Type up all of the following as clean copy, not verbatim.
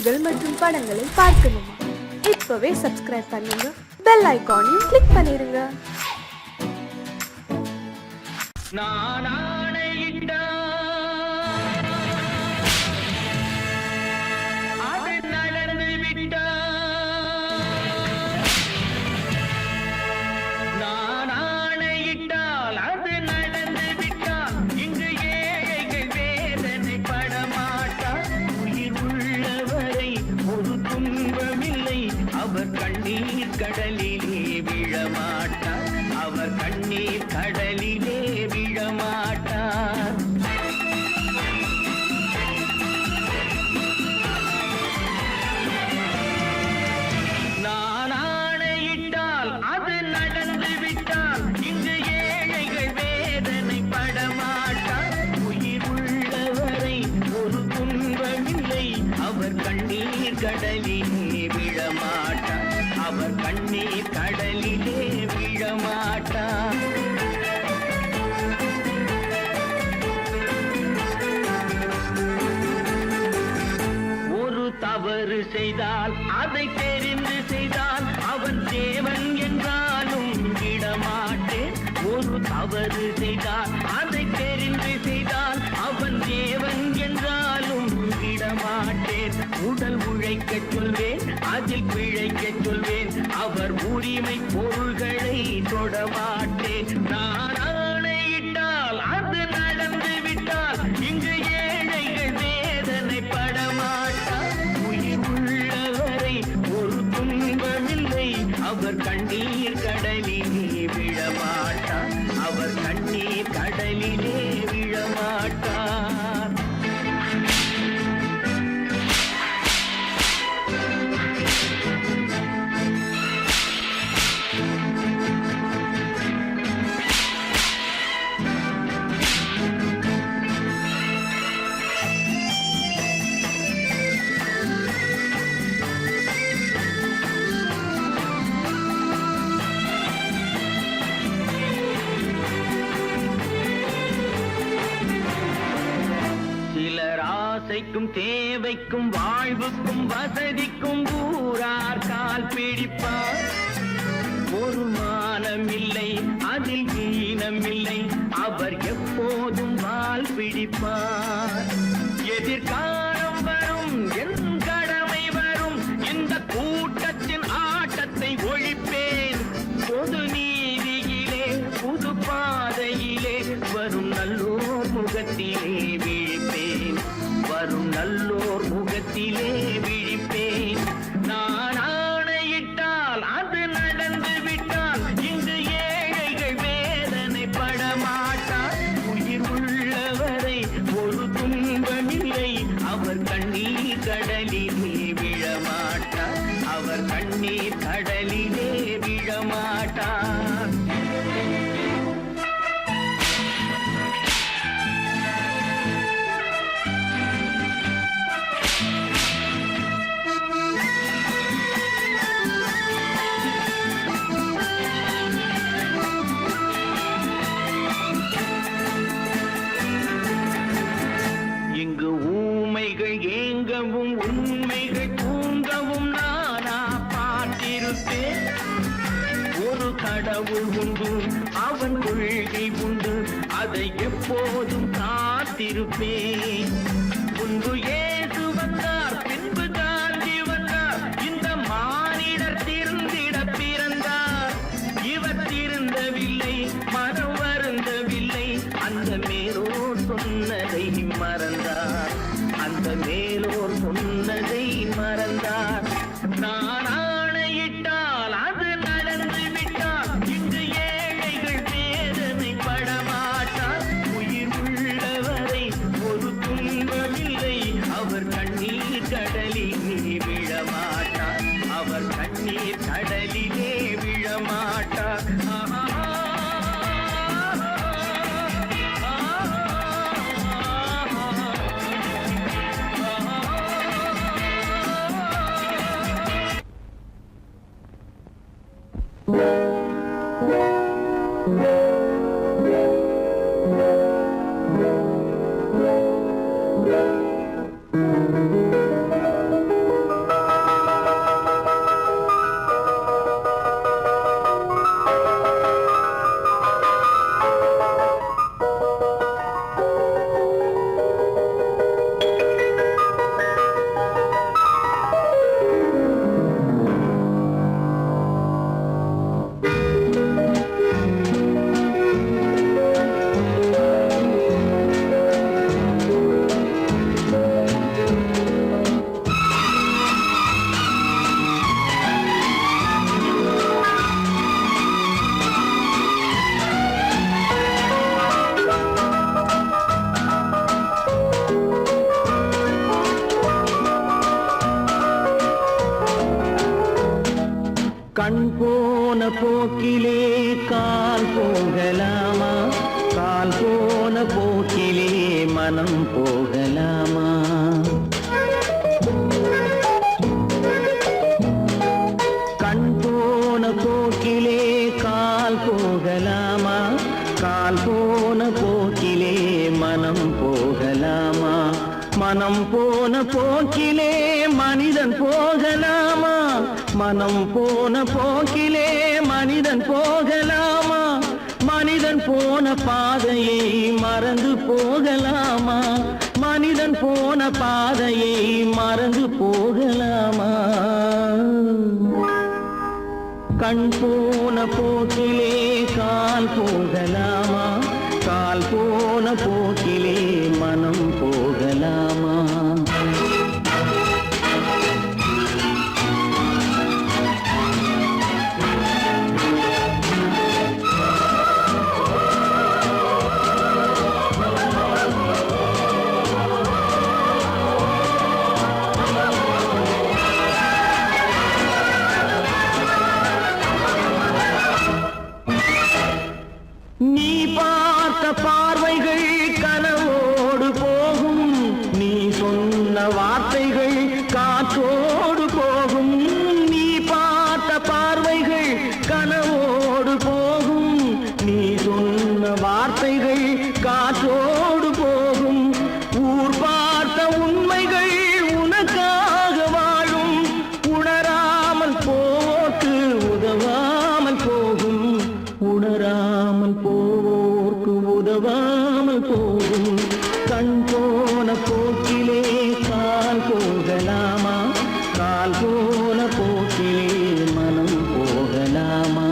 பாடல்கள் மற்றும் படங்களை பார்க்கணுமா? இப்பவே சப்ஸ்கிரைப் பண்ணுங்க, பெல் ஐகானையும் கிளிக் பண்ணிருங்க. அவர் கண்ணீர் கடலிலே விழமாட்டார், அவர் கண்ணீர் கடலிலே விழமாட்டார். நான் ஆணையிட்டால் அது நடந்து விட்டால் இங்கு ஏழைகள் வேதனை படமாட்டார். உயிர் உள்ளவரை ஒரு துன்பமில்லை, அவர் கண்ணீர் கடலிலே விழமாட்டார், அவர் கண்ணீர் கடலிலே விழமாட்டார். ஒரு தவறு செய்தால் அதை தெரிந்து செய்தால் அவன் தேவன் என்றாலும் விடமாட்டேன். ஒரு தவறு செய்தால் அதை தெரிந்து செய்தால் அவன் தேவன் என்றாலும் விடமாட்டேன். உடல் உழைக்க சொல்வேன், அதில் பிழைக்க சொல்வேன், அவர் உரிமை பொருள்களை தொடமாட்டேன். நான் ஆணையிட்டால் அது நடந்து விட்டால் இங்கு ஏழைகள் வேதனை படமாட்டார். உயிர் உள்ளவரை ஒரு துன்பமில்லை, அவர் கண்ணீர் கடலிலே விழமாட்டார், அவர் கண்ணீர் கடலிலே விழமாட்டார். ஆசைக்கும் தேவைக்கும் வாழ்வுக்கும் வசதிக்கும் ஊரார் கால் பிடிப்பார். ஒரு மானமில்லை, அதில் ஈனமில்லை, அவர் எப்போதும் வால் பிடிப்பார். எதிர்காலம் வரும், என் கடமை வரும், இந்த கூட்டத்தின் ஆட்டத்தை ஒழிப்பேன். பொது நீதியிலே புது பாதையிலே வரும் நல்லோர் முகத்திலே விழிப்பேன், வரும் நல்லோர் முகத்திலே விழிப்பேன். நான் ஆணையிட்டால் அது நடந்து விட்டால் இங்கு ஏழைகள் வேதனை படமாட்டார். உயிர் உள்ளவரை ஒரு துன்பமில்லை, அவர் கண்ணீர் கடலிலே விழமாட்டார், அவர் கண்ணீர் கடலிலே விழமாட்டார். இங்கு ஊமைகள் ஏங்கவும் உண்மைகள் தூங்கவும் நானா பார்த்திருப்பேன். ஒரு கடவுள் உண்டு, அவன் கொள்கை உண்டு, அதை எப்போதும் காத்திருப்பேன். முன்பு இயேசு வந்தார், பின்பு காந்தி வந்தார், இந்த மானிடர் திருந்திட பிறந்தார். இவர் திருந்தவில்லை, மனம் வருந்தவில்லை, அந்த மேலோர் சொன்னதை மறந்தார், அந்த மேலோர் சொன்னதை மறந்தார். நான் ஆணையிட்டால் அது நடந்து விட்டால் இங்கு ஏழைகள் வேதனை படமாட்டார். உயிர் உள்ளவரை ஒரு துன்பமில்லை, அவர் கண்ணீர் கடலிலே விழமாட்டார், அவர் கண்ணீர் கடலிலே விழமாட்டார். கண் போன போக்கிலே கால் போகலாமா, கால் போன போக்கிலே மனம் போகலாமா? கண் போன போக்கிலே கால் போகலாமா, கால் போன போக்கிலே மனம் போகலாமா? மனம் போன போக்கிலே மனிதன் போகலாமா, மனம் போன போக்கிலே மனிதன் போகலாமா? மனிதன் போன பாதையை மறந்து போகலாமா, மனிதன் போன பாதையை மறந்து போகலாமா? கண் போன போக்கிலே கால் போகலாமா, கால் போன போக்கிலே மனம் போகலாமா? நீ பார்த்த பார்வைகள் கனவோடு போகும், நீ சொன்ன வார்த்தைகள் காற்றோடு போகும். நீ பார்த்த பார்வைகள் கனவோடு போகும், நீ சொன்ன வார்த்தைகள் காற்றோடு போகும். ஊர் பார்த்த உண்மைகள் உனக்காக வாழும், உணராமல் போக்கு உதவாமல் போகும், உணராமல் போவோர்க்கு உதவாமல் போகும். கண் போன போக்கிலே கால் போகலாமா, கால் போன போக்கிலே மனம் போகலாமா?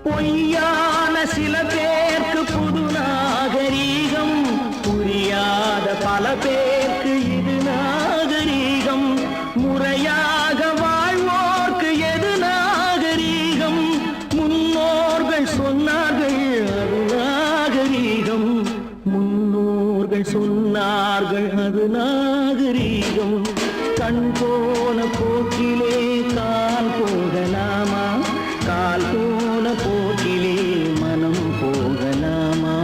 பொய்யான சில பேருக்கு புது நாகரீகம், புரியாத பல பேருக்கு இது நாகரீகம். முறையாக வாழ்வோர்க்கு எது நாகரீகம்? முன்னோர்கள் சொன்னார்கள் அது நாகரீகம், முன்னோர்கள் சொன்னார்கள் அது நாகரீகம். கண் போன போக்கிலே கால் போகலாமா, கால் போன போக்கிலே மனம் போகலாமா?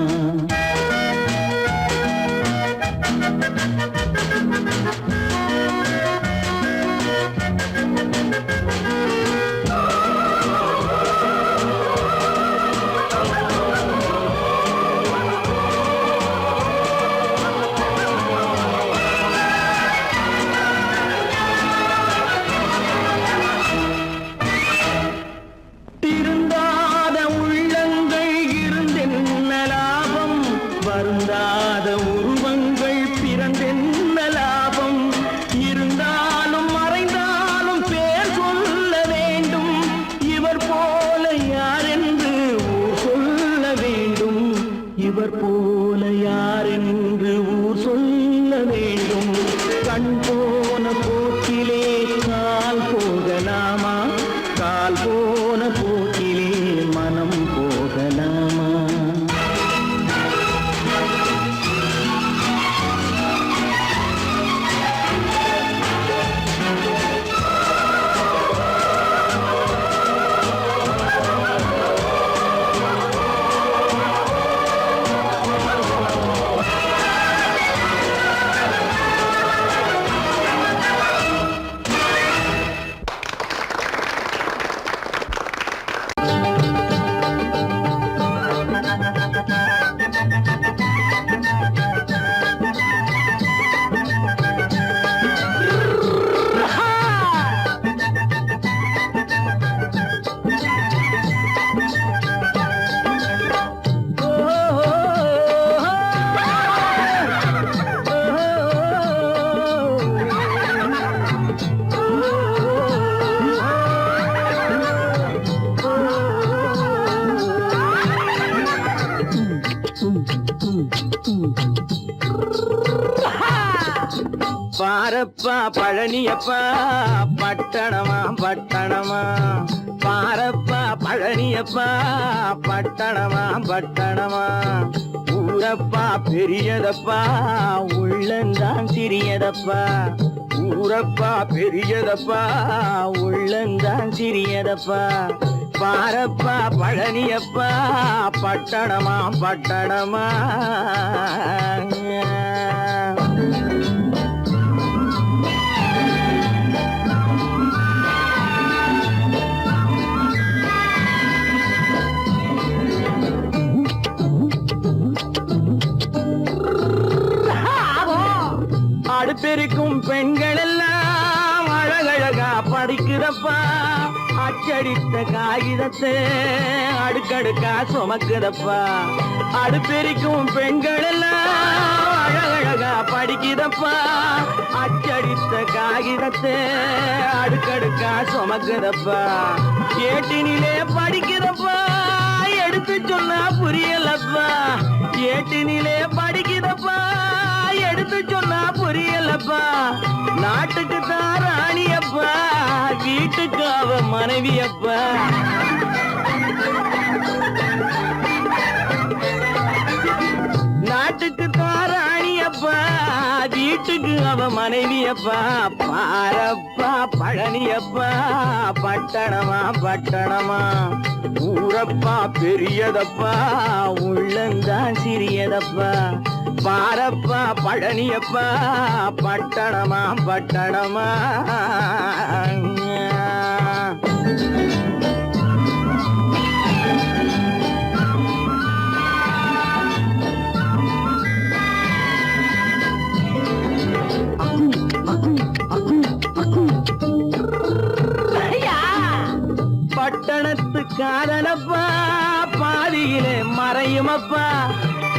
திருந்தாத உள்ளங்கள் இருந்தென்ன லாபம், வருந்தாத உருவங்கள் பிறந்தென்ன லாபம்? இருந்தாலும் மறைந்தாலும் பேர் சொல்ல வேண்டும், இவர் போல யாரென்று ஊர் சொல்ல வேண்டும், இவர் போல யாரென்று ஊர் சொல்ல வேண்டும். கண் போன போக்கிலே கால் போகலாமா, கால் போன போக்கிலே மனம் போகலாமா? பாரப்பா பழனியப்பா பட்டணமா பட்டணமா பாரப்பா பழனியப்பா பட்டணமா பட்டணமா ஊரப்பா பெரியதப்பா உள்ளந்தான் சிறியதப்பா ஊரப்பா பெரியதப்பா உள்ளந்தான் சிறியதப்பா பாரப்பா பழனியப்பா பட்டணமா பட்டணமா அடுப்பெருக்கும் பெண்கள் எல்லாம் அழகழகா படிக்குதப்பா அச்சடித்த காகிதத்தை அடுக்கடுக்கா சுமக்குதப்பா அடுப்பெருக்கும் பெண்கள் எல்லாம் அழகழகா படிக்குதப்பா அச்சடித்த காகிதத்தை அடுக்கடுக்கா சுமக்குதப்பா ஏட்டினிலே படிக்குதப்பா எடுத்து சொன்னா புரியலப்பா ஏட்டினிலே படிக்குதப்பா எடுத்து சொன்னா புரியலப்பா நாட்டுக்கு தான் ராணியப்பா வீட்டுக்கு அவ மனைவியப்பா நாட்டுக்கு தான் ராணியப்பா வீட்டுக்கு அவ மனைவியப்பா பாரப்பா பழனியப்பா பட்டணமா பட்டணமா ஊரப்பா பெரியதப்பா உள்ளந்தான் சிறியதப்பா பாரப்பா பழனியப்பா பட்டணமா பட்டணமா பட்டணத்து காதலப்பா பாதியிலே மறையுமப்பா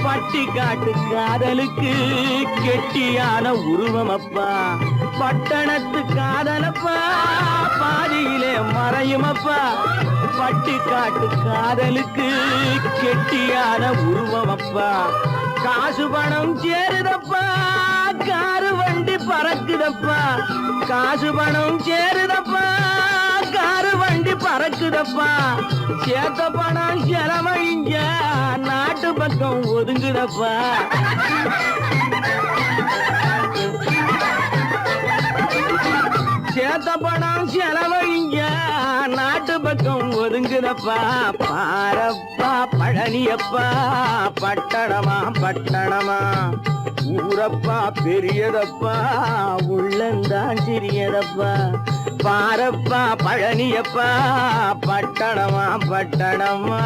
பட்டி காட்டு காதலுக்கு கெட்டியான உருவமப்பா பட்டணத்து காதலப்பா பாதியிலே மறையுமப்பா பட்டி காட்டு காதலுக்கு கெட்டியான உருவமப்பா காசு பணம் சேருதப்பா காரு வண்டி பறக்குதப்பா காசு பணம் சேருதப்பா காரு வண்டி பறக்குதப்பா சேத்த பணம் செலவழிஞ்ச நாட்டு பக்கம் ஒதுங்குதப்பா சேத்த பணம் செலவழிஞ்ச நாட்டு பக்கம் ஒதுங்குதப்பா பாரப்பா பழனியப்பா பட்டணமா பட்டணமா ஊரப்பா பெரியதப்பா உள்ளந்தான் சிறியதப்பா பாரப்பா பழனியப்பா பட்டணமா பட்டணமா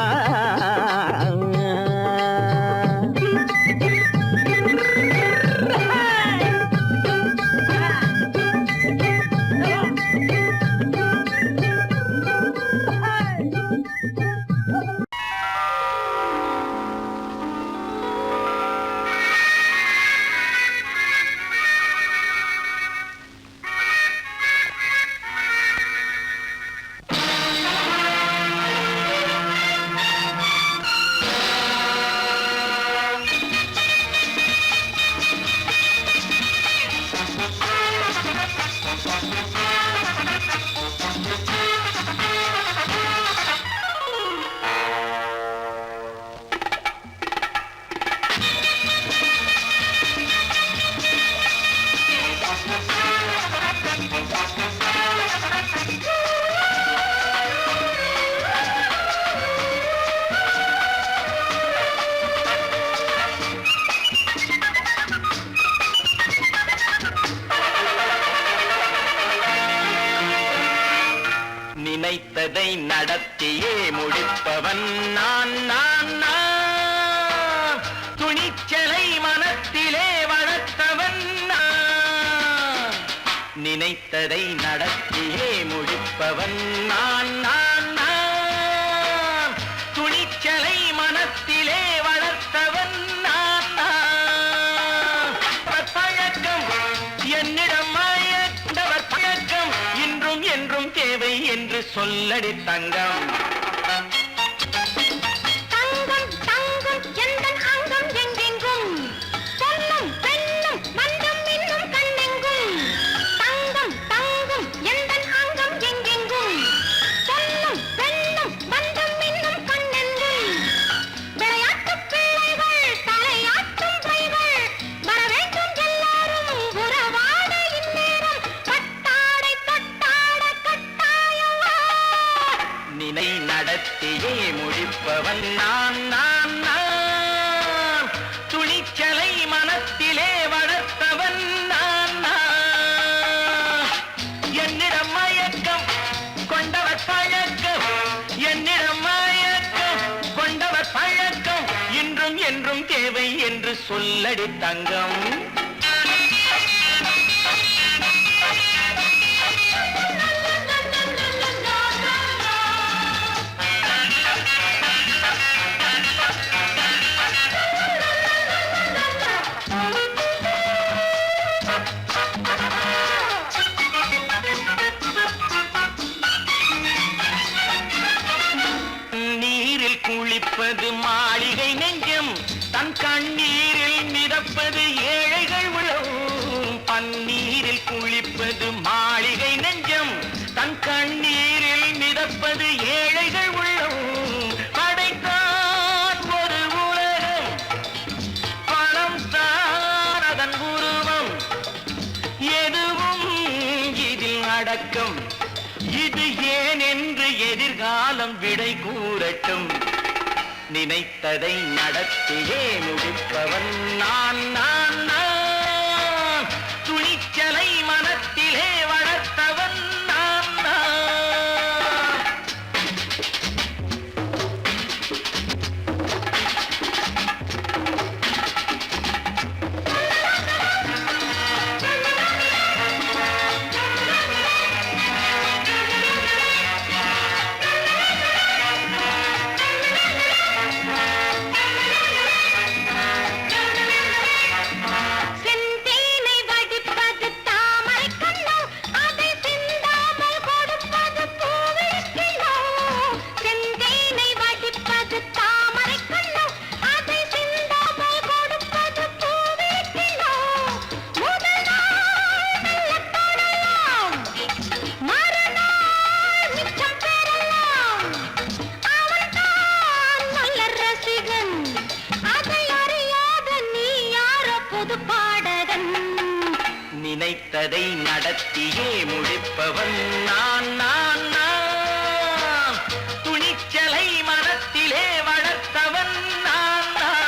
நினைத்ததை நடத்தியே முடிப்பவன் நான் நான் நான் துணிச்சலை மனத்திலே வளர்த்தவன் நான் நினைத்ததை நடத்தியே முடிப்பவன் நான் நான் நான் துணிச்சலை மனத்திலே வளர்த்தவன் நான் நான் பழக்கம் என்னிடம் மாயவர் பழக்கம் இன்றும் என்றும் தேவை என்று சொல்லடி தங்கம் தங்கம் தங்கம் எந்தன் அங்கம் எங்கெங்கும் பொன்னும் பெண்ணும் மன்றம் இன்னும் கண்ணெங்கும் தேவை என்று சொல்லடி தங்கம். நீரில் குளிப்பது மாளிகை நெஞ்சம், தன் கண்ணீரில் மிதப்பது ஏழைகள் உளம். பன்னீரில் குளிப்பது மாளிகை நெஞ்சம், தன் கண்ணீரில் மிதப்பது ஏழைகள் உள்ளம். படைத்தான் ஒரு உலகம், பணம் தான் அதன் உருவம். எதுவும் இதில் அடக்கம். இது ஏன் என்று எதிர்காலம் விடை கூறட்டும். நினைத்ததை நடத்தியே முடிப்பவன் நான் நான் நான். துணிச்சலை மனத்திலே வளர்த்தவன் நான் நான். செந்தேனை வடிப்பது தாமரை கண்ணோ, அதை சிந்தாமல் கொடுப்பது பூவிழிக்கிழோ. செந்தேனை வடிப்பது தாமரை கண்ணோ, அதை சிந்தாமல் கொடுப்பது பூவிழிக்கிழோ. முதல் நாள் மெல்ல தொடலாம், மறுநாள் மிச்சம் பெறலாம். அவன்தான் நல்ல ரசிகன், அதை அறியாத நீ யாரோ புது பாடகன். நினைத்ததை நடத்தியே முடிப்பவன் நான் நான் நான். துணிச்சலை மனத்திலே வளர்த்தவன் நான் நான்.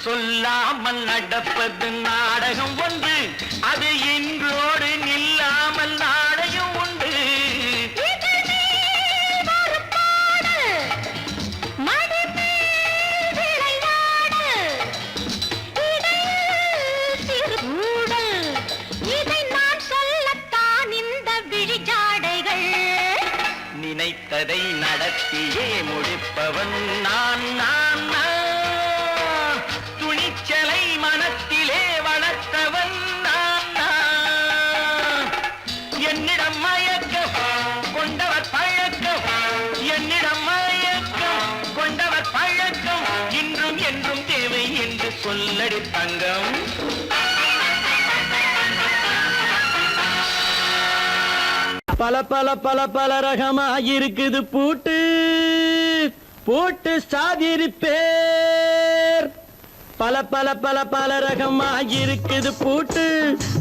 சொல்லாமல் நடப்பது நாடகம் ஒன்று, அது இன்றோடு நில்லாமல் நாடகம் உண்டு. இதழ் மேல் ஒரு பாடு, மடி மேல் விளையாடு, இடையில் சிறு ஊடல், இதை நான் சொல்லத்தான் இந்த விழிஜாடைகள். நினைத்ததை நடத்தியே முடிப்பவன் நான் நான் நான். துணிச்சலை மனத்திலே வளர்த்தவன் நான் நான். என்னிடம் மயக்கம் கொண்டவர் பழக்கம், என்னிடம் மயக்கம் கொண்டவர் பழக்கம். இன்றும் என்றும் தேவை என்று சொல்லடி தங்கம். பல பல பல பல ரகமா இருக்குது பூட்டு பூட்டு சாதிரி பேர். பல பல பல பல ரகமா இருக்குது பூட்டு,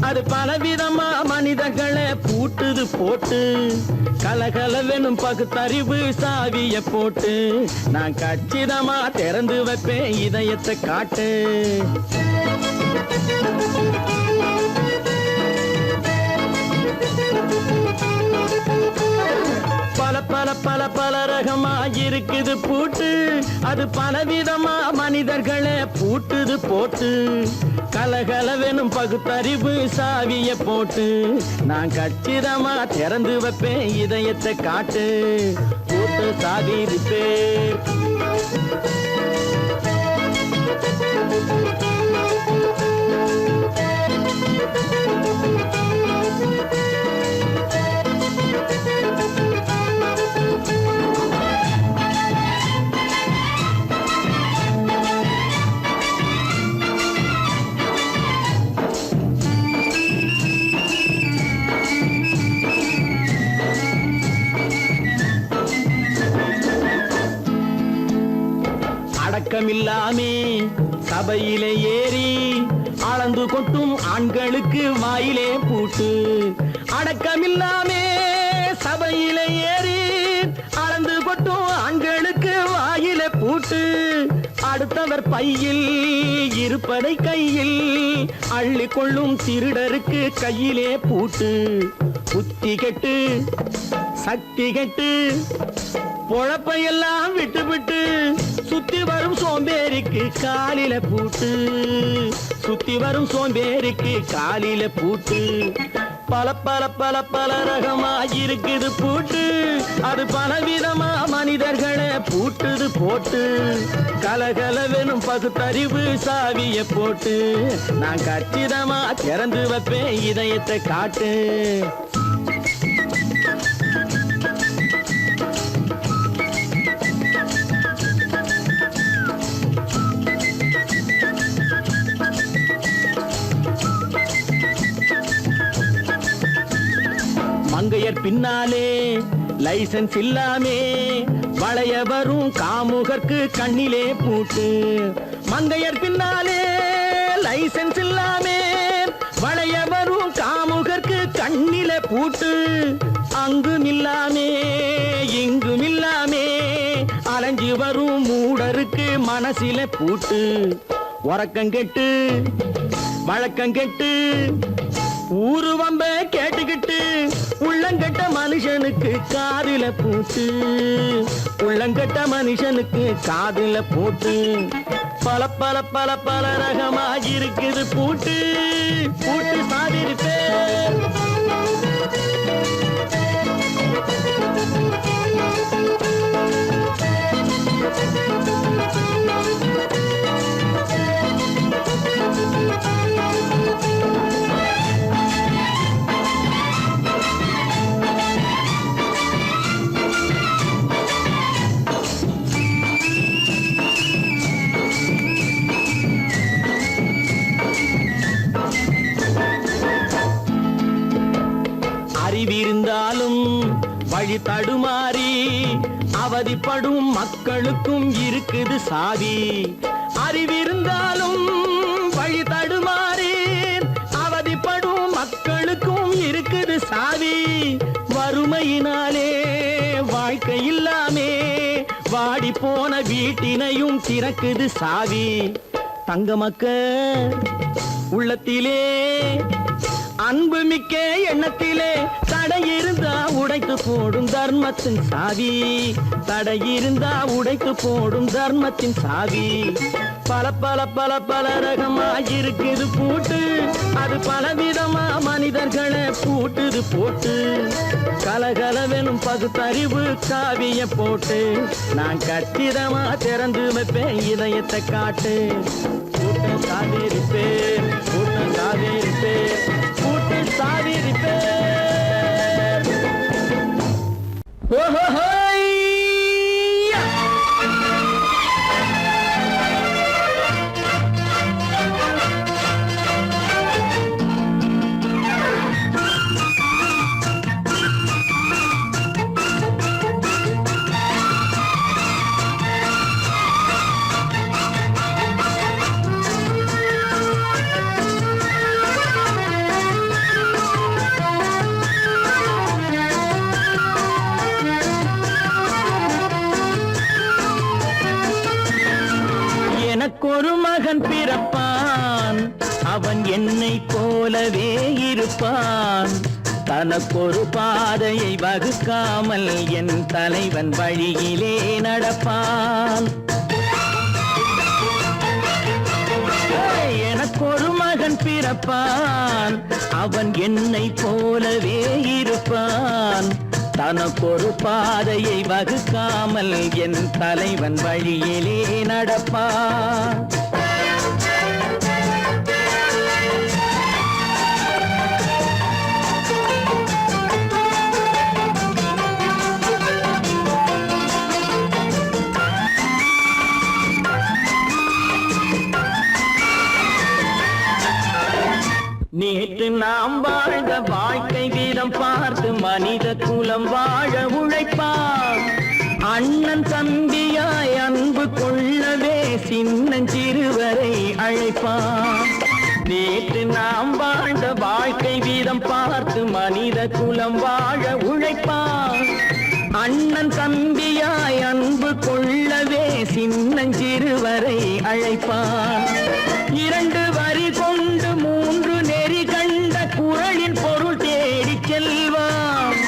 அது பலவிதமா மனிதர்களை பூட்டுது போட்டு. கலகலவெனும் பகுத்தறிவு சாவிய போட்டு, நான் கச்சிதமா திறந்து வைப்பேன் இதயத்தை காட்டு. பல பல பல பல ரகமா இருக்குது பூட்டு, அது பலவிதமா மனிதர்களை பூட்டுது போட்டு. கலகலவெனும் பகுத்தறிவு சாவிய போட்டு, நான் கச்சிதமா திறந்து வைப்பேன் இதயத்தை காட்டு. பூட்டு சாதிரி பேர். அடக்கமில்லாமே சபையிலே ஏறி அளந்து கொட்டும் ஆண்களுக்கு வாயிலே பூட்டு. அடக்கமில்லாமே சபையிலே ஏறி அளந்து கொட்டும் ஆண்களுக்கு வாயிலே பூட்டு. அடுத்தவர் பையில் இருப்பதை கையில் அள்ளி கொள்ளும் திருடருக்கு கையிலே பூட்டு. புத்தி கெட்டு சக்தி கெட்டு பொழப்பையெல்லாம் விட்டு விட்டு சுத்தி வரும் சோம்பேறிக்கு காலில பூட்டு. சுத்தி வரும் சோம்பேறிக்கு காலில பூட்டு. பல பல பல பல ரகமா இருக்குது பூட்டு. அது பலவிதமா மனிதர்களை பூட்டுது போட்டு. கலகலவெனும் பகுத்தறிவு சாவிய போட்டு. நான் கச்சிதமா திறந்து வைப்பேன் இதயத்தை காட்டு. மங்கையர் பின்னாலே லைசன்ஸ் இல்லாமே வளைய வரும் காமுகர்க்கு கண்ணிலே பூட்டு. மங்கையர் பின்னாலே லைசன்ஸ் இல்லாமே வளைய வரும் காமுகர்க்கு கண்ணிலே பூட்டு. அங்கும் இல்லாமே இங்கும் இல்லாமே அலைஞ்சு வரும் மூடருக்கு மனசில பூட்டு. உறக்கங்கெட்டு வழக்கங்கெட்டு ஊரு வம்ப கேட்டுக்கிட்டு உள்ளங்கட்ட மனுஷனுக்கு காதில பூட்டு. உள்ளங்கட்ட மனுஷனுக்கு காதில பூட்டு. பல பல பல பல ரகமா இருக்குது பூட்டு. பூட்டு சாதிருப்பே. அறிவிருந்தாலும் வழி தடுமாறி அவதிப்படும் மக்களுக்கும் இருக்குது சாவி. அறிவிருந்தாலும் வழி தடுமாறி அவதிப்படும் மக்களுக்கும் இருக்குது சாவி. வறுமையினாலே வாழ்க்கை இல்லாமே வாடி போன வீட்டினையும் திறக்குது சாவி. தங்க மக்க உள்ளத்திலே அன்பு மிக்க எண்ணத்திலே தடை இருந்தா உடைத்து போடும் தர்மத்தின் சாவி. தடை இருந்தா உடைத்து போடும் தர்மத்தின் சாவி. பல பல பல பல ரகமா இருக்குது பூட்டு. அது பலவிதமா மனிதர்களை பூட்டுது போட்டு. கலகலவெனும் பகுத்தறிவு காவிய போட்டு. நான் கச்சிதமா திறந்து வைப்பேன் இதயத்தை காட்டு. கூட்டம் சாதிருப்பேன் கூட்டம் சாதிருப்பேன் கூட்டு சாதிருப்பேன். எனக்கொரு மகன் பிறப்பான். அவன் என்னை போலவே இருப்பான். தனக்கொரு பாதையை வகுக்காமல் என் தலைவன் வழியிலே நடப்பான். எனக்கொரு மகன் பிறப்பான். அவன் என்னை போலவே இருப்பான். தனக்கொரு பாதையை வகுக்காமல் என் தலைவன் வழியிலே நடப்பான். நேற்று நாம் வாழ்ந்த வாழ்க்கை வீதம் பார்த்து மனித குலம் வாழ உழைப்பார். அண்ணன் தம்பியாய் அன்பு கொள்ளவே சின்னஞ்சிறுவரை அழைப்பான். நேற்று நாம் வாழ்ந்த வாழ்க்கை வீதம் பார்த்து மனித குலம் வாழ உழைப்பான். அண்ணன் தம்பியாய் அன்பு கொள்ளவே சின்னஞ்சிறுவரை அழைப்பான். 2 வரி கொண்டு 3 நெறி கண்ட குறளின் பொருள் தேடிச் செல்வான்.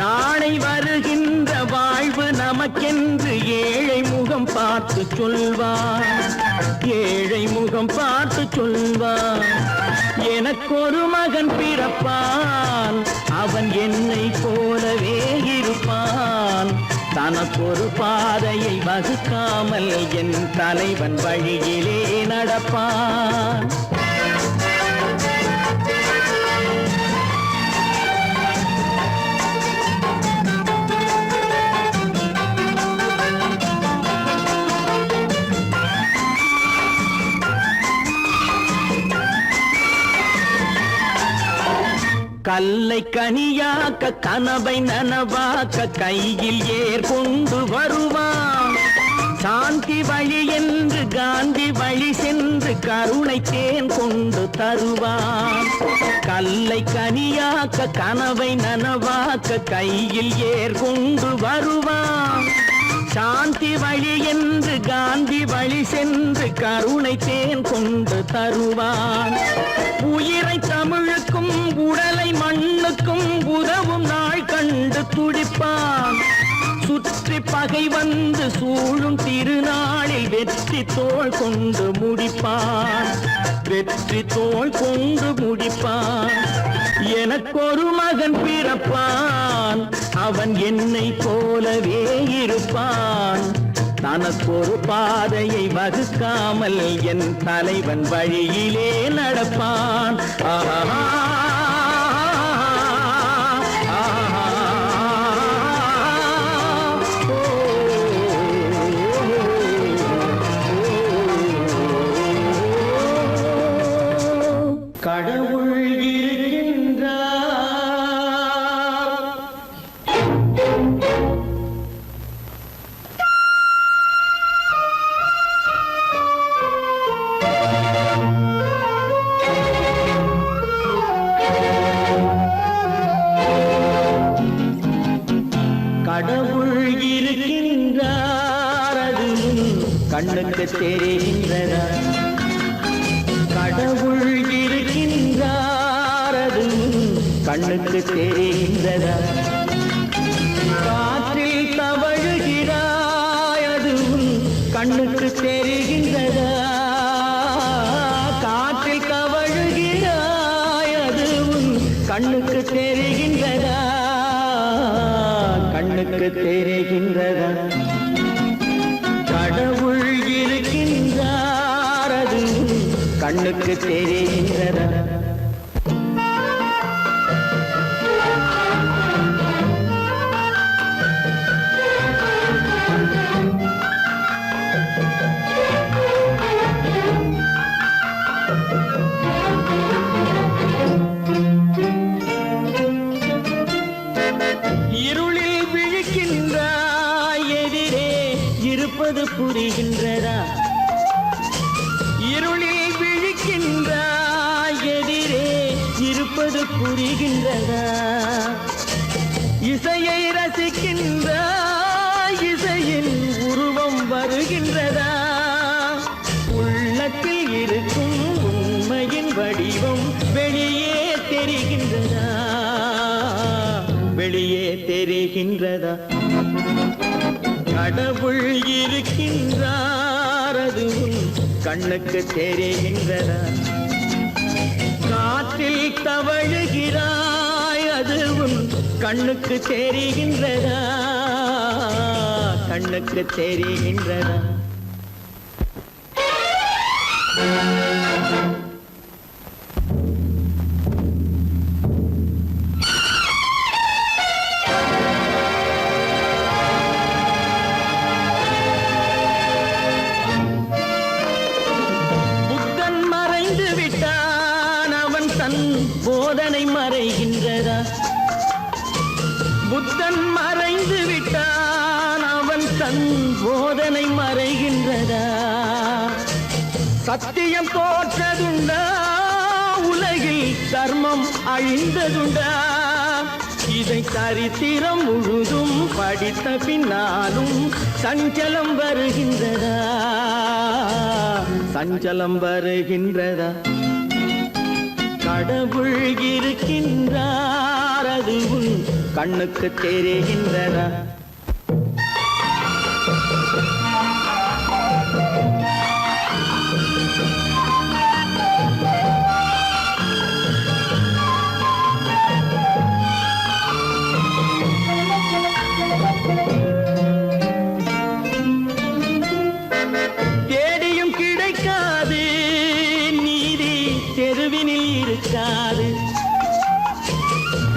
நாளை வருகின்ற வாழ்வு நமக்கென்று ஏழை முகம் பார்த்து சொல்வான். ஏழை முகம் பார்த்து சொல்வான். எனக்கொரு மகன் பிறப்பான், அவன் என்னை போலவே இருப்பான். தனக்கொரு பாதையை வகுக்காமல் என் தலைவன் வழியிலே நடப்பான். கல்லை கனியாக்க கனவை நனவாக்க கையில் ஏர் கொண்டு வருவான். சாந்தி வழி என்று காந்தி வழி சென்று கருணை தேன் கொண்டு தருவான். கல்லை கனியாக்க கனவை நனவாக்க கையில் ஏர் கொண்டு வருவான். சாந்தி வழி என்று காந்தி வழி சென்று கருணை தேன் கொண்டு தருவான். உயிரை தமிழுக்கும் உடலை மண்ணுக்கும் உதவும் நாள் கண்டு துடிப்பான். சுற்றி பகை வந்து சூழும் திருநாளில் வெற்றி தோள் கொண்டு முடிப்பான். வெற்றி தோள் கொண்டு முடிப்பான். எனக்கொரு மகன் பிறப்பான், அவன் என்னை போலவே இருப்பான். தனக்கொரு பாதையை வகுக்காமல் என் தலைவன் வழியிலே நடப்பான். ஆஹா கடவுள் இருக்கின்றார். கடவுள் இருக்கின்றார், அது கண்ணுக்கு தெரிகின்றதா? கடவுள் இருக்கின்றார், அது கண்ணுக்கு தெரிகின்றதா? காற்றில் தவழுகிறாய், அது கண்ணுக்கு தெரிகின்றதா? காற்றில் தவழுகிறாய், அது கண்ணுக்கு தெரிகின்றதா? கண்ணுக்கு தெரிகின்றதா? கடவுள் இருக்கின்றார், அது கண்ணுக்கு தெரிகின்றதா? இருளில் விழிக்கின்றாய், எதிரே இருப்பது புரிகின்றதா? இருளில் விழிக்கின்றாய், எதிரே இருப்பது புரிகின்றதா? இசையை ரசிக்கின்றாய், இசையின் உருவம் வருகின்றதா? உள்ளத்தில் இருக்கும் உண்மையின் வடிவம் வெளியே தெரிகின்றதா? வெளியே தெரிகின்றதா? கடவுள் இருக்கின்றார், அது கண்ணுக்கு தெரிகின்றதா? காற்றில் தவழுகிறாய், அது கண்ணுக்கு தெரிகின்றதா? கண்ணுக்கு தெரிகின்றதா? புத்தன் மறைந்து விட்டான், அவன் தன் போதனை மறைகின்றதா? புத்தன் மறைந்து விட்டான், அவன் தன் போதனை மறைகின்றதா? சத்தியம் தோற்றதுண்டா, உலகில் தர்மம் அழிந்ததுண்டா? இதை சரித்திரம் முழுதும் படித்த பின்னாலும் சஞ்சலம் வருகின்றதா, சஞ்சலம் வருகின்றதா? கடவுள் இருக்கின்றார், அது உன் கண்ணுக்கு தெரிகின்றதா? தேடியும் கிடைக்காது நீதி, தெருவினில் இருக்காது.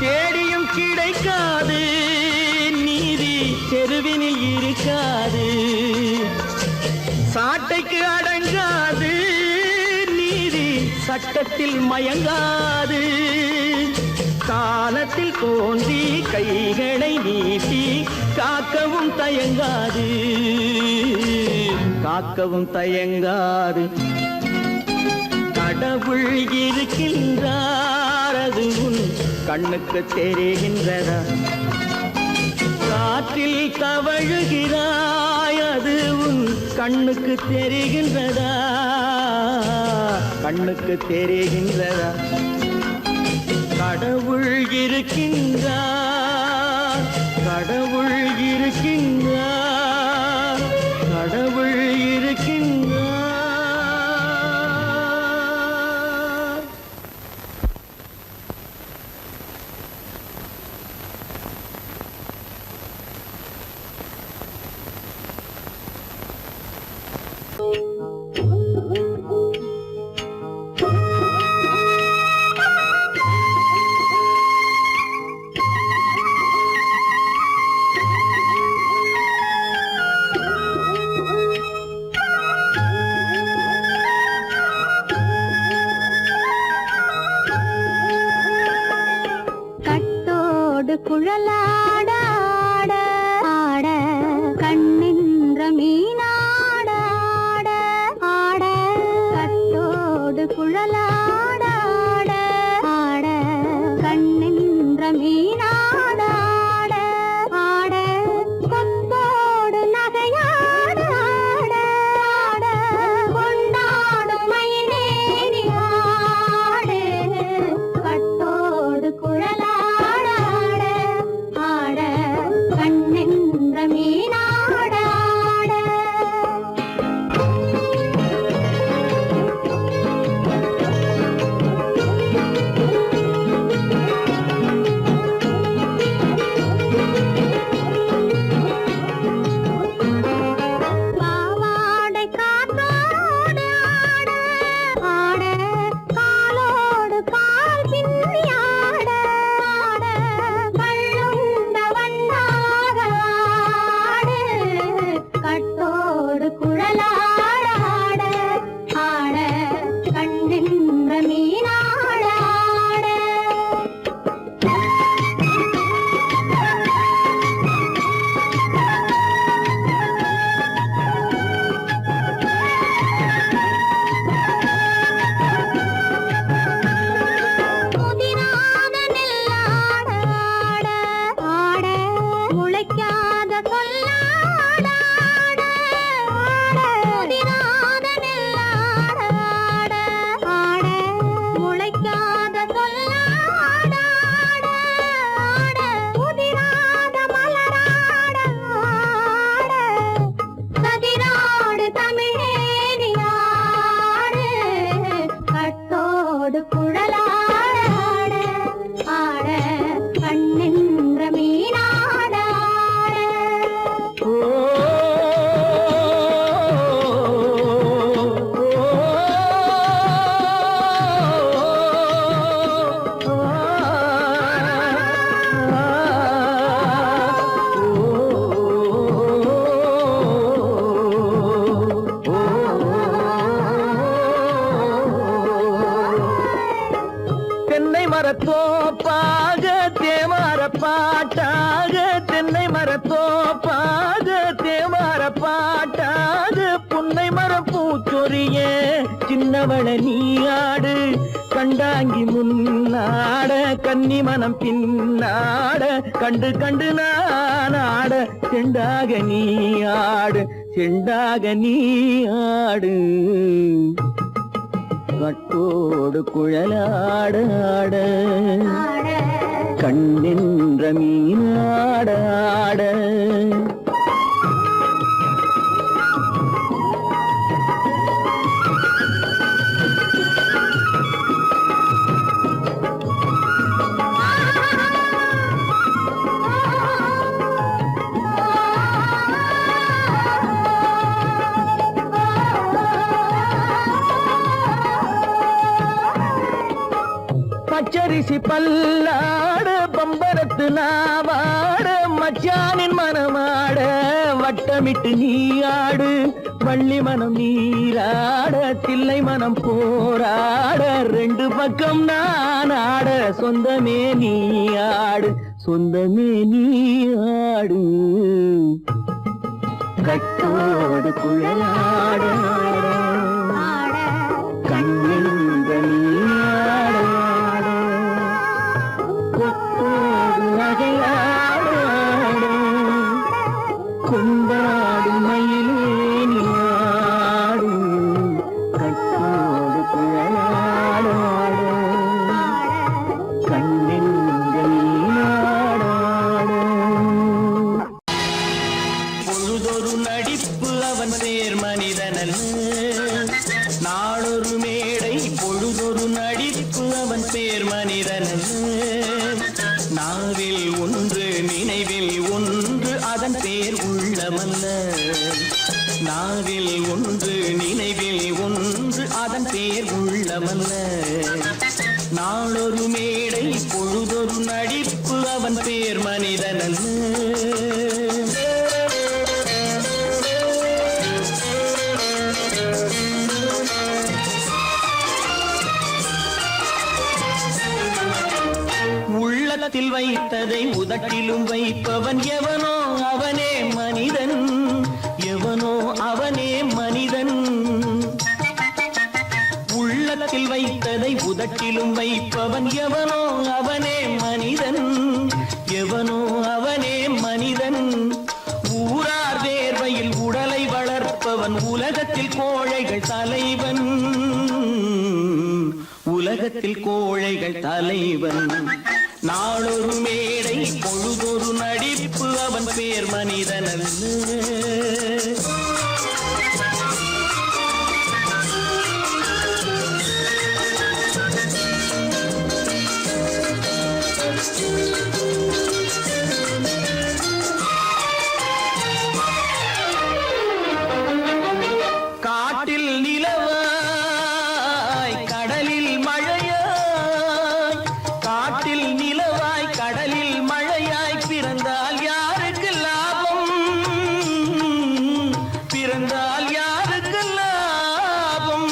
தேடியும் கிடைக்காது நீதி, தெருவினில் இருக்காது. சாட்டைக்கு அடங்காது நீதி, சட்டத்தில் மயங்காது. காலத்தில் தோன்றி கைகளை நீட்டி காக்கவும் தயங்காது, காக்கவும் தயங்காது. கடவுள் இருக்கின்றார், அது உன் கண்ணுக்கு தெரிகின்றதா? காற்றில் தவழுகிறாய், அது உன் கண்ணுக்கு தெரிகின்றதா, கண்ணுக்கு தெரிகின்றதா? கடவுள் இருக்கின்றார், கடவுள் இருக்கின்றார், கடவுள் இருக்கின்றார். குழலாட ஆட ஆட கண்ணின்ற மீனாட ஆட ஆட கட்டோடு குழலாட ஆட ஆட கண்ணின்ற மீனாட ஆட ஆட கொத்தோடு நகையாட ஆட ஆட கொண்டாடும் மயிலேறி ஆடு கட்டோடு குழலாட கண்ணின்ற மீனாட பாவாடை காத்தோடு ஆட ஆட காலோடு கால் பின்னி ஆட ஆட கள்ளுண்ட வண்ணாக ஆடு கட்டோடு குழலாட ஆட ஆட கண்ணின்ற மீனாட ஆட முதிராத நெல்லாட ஆட ஆட முளைக்காத கொல்லாட ஆட ஆட முதிராத நெல்லாட ஆட ஆட முளைக்காத கொல்லாட ஆட ஆட முதிராத மலராட ஆட கதிராடு தமிழேறி ஆடு கட்டோடு குழலாட ஆட ஆட கண்ணின்ற மீனாட ஆட தென்னை மரத்தோப்பாக தேமார பாட்டாக, தென்னை மரத்தோப்பாக தேமார பாட்டாக, புன்னை மரம் பூச்சொரிய சின்னவள நீயாடு கண்டாங்கி முன்னாட கன்னி மனம் பின்னாட கண்டு கண்டு நானாட செண்டாக நீயாடு செண்டாக நீயாடு கட்டோடு குழலாடாட கண்ணென்ற மீனாடாட பச்சரிசி பல்லாட பம்பரத்து நாவாட மச்சானின் மனமாட வட்டமிட்டு நீயாடு வள்ளி மனம் நீராட தில்லை மனம் போராட ரெண்டு பக்கம் நானாட சொந்தமே நீயாடு சொந்தமே நீயாடு கட்டோடு குழலாட கண்ணென்ற நீயாட கொண்டாடு மயிலேனியாடு கட்டோடு குழலாடாடு கண்ணெங்கள் நாடாடு பொழுதொரு நடிப்பு அவன் பேர் மனிதனல்ல நாளொரு மேடை பொழுதொரு நடிப்பு அவன் பேர் மனிதனல்ல நாவில் ஒன்று நினைவில் ஒன்று அதன் பேர் உள்ளமல்ல நாவில் ஒன்று நினைவில் ஒன்று அதன் பேர் உள்ளமல்ல நாளொரு மேடை பொழுதொரு நடிப்பு அவன் பேர் மனிதனல்ல உள்ளத்தில் வைத்ததை உதட்டிலும் வைப்பவன் எவனோ அவனே மனிதன் எவனோ அவனே மனிதன் உள்ளத்தில் வைத்ததை உதட்டிலும் வைப்பவன் எவனோ அவனே மனிதன் எவனோ அவனே மனிதன் ஊரார் வேர்வையில் உடலை வளர்ப்பவன் உலகத்தில் கோழைகள் தலைவன் உலகத்தில் கோழைகள் தலைவன் நாளொரு மேடை பொழுதொரு நடிப்பு அவன் பேர் மனிதனல்ல காட்டில் நிலவாய் கடலில் மழையாய் காட்டில் நிலவாய் கடலில் மழையாய் பிறந்தால் யாருக்கு லாபம் பிறந்தால் யாருக்கு லாபம்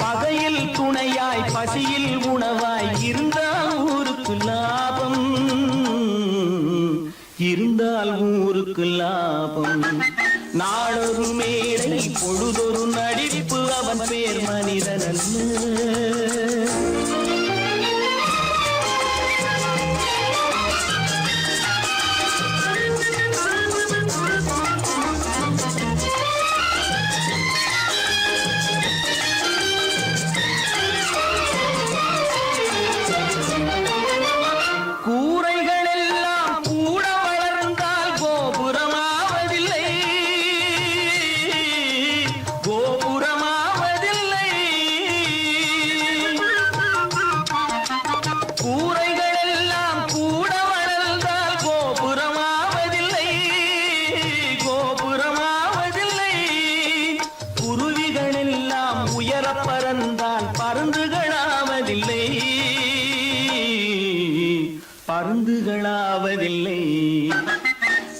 பகையில் துணையாய் பசியில் உணவாய் இருந்தால் ஊருக்கு லாபம் இருந்தால் ஊருக்கு லாபம் நாளொரு மேடை பொழுதொரு நடிப்பு அவன் பேர் மனிதனல்ல பறந்தால் பருந்துகளாவதில்லை பருந்துகளாவதில்லை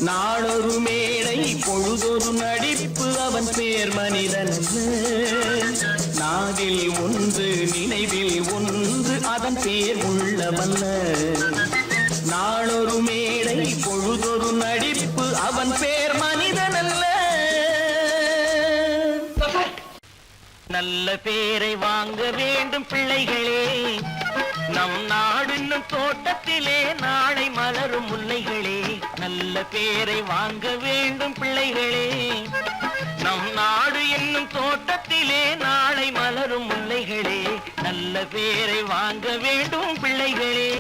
நாளொரு மேடை பொழுதொரு நடிப்பு அவன் பேர் மனிதனல்ல நாவில் ஒன்று நினைவில் ஒன்று அதன் பேர் உள்ளவல்ல நாளொரு மேடை பொழுதொரு நடிப்பு அவன் பேர் மனிதனல்ல நல்ல பேரை வாங்க வேண்டும் பிள்ளைகளே, நம் நாடு இன்னும் தோட்டத்திலே நாளை மலரும் முல்லைகளே. நல்ல பேரை வாங்க வேண்டும் பிள்ளைகளே, நம் நாடு என்னும் தோட்டத்திலே நாளை மலரும் முல்லைகளே. நல்ல பேரை வாங்க வேண்டும் பிள்ளைகளே.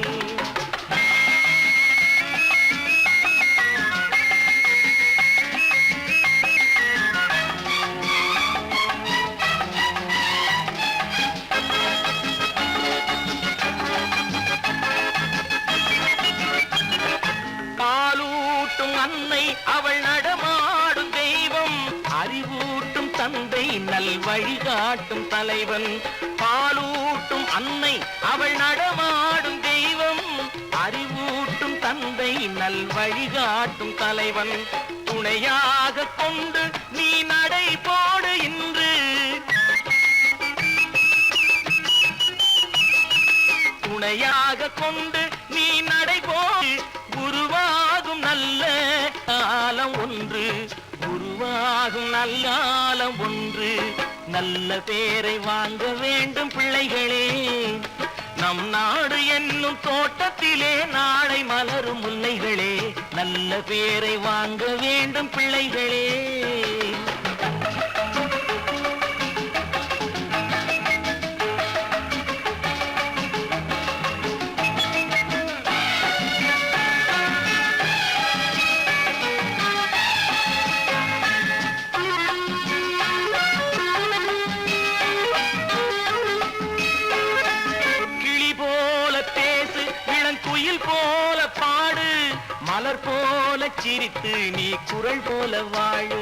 அன்னை அவள் நடமாடும் தெய்வம், அறிவூட்டும் தந்தை நல் வழிகாட்டும் தலைவன். பாலூட்டும் அன்னை அவள் நடமாடும் தெய்வம், அறிவூட்டும் தந்தை நல் வழிகாட்டும் தலைவன். துணையாக கொண்டு நீ நடை போடு இன்று, துணையாக கொண்டு நீ நடை போடு. உருவாகும் நல்ல காலம் ஒன்று, உருவாகும் நல்ல காலம் ஒன்று. நல்ல பேரை வாங்க வேண்டும் பிள்ளைகளே, நம் நாடு என்னும் தோட்டத்திலே நாளை மலரும் முல்லைகளே. நல்ல பேரை வாங்க வேண்டும் பிள்ளைகளே. போல பாடு, மலர் போல சிரித்து நீ குரல் போல வாழு.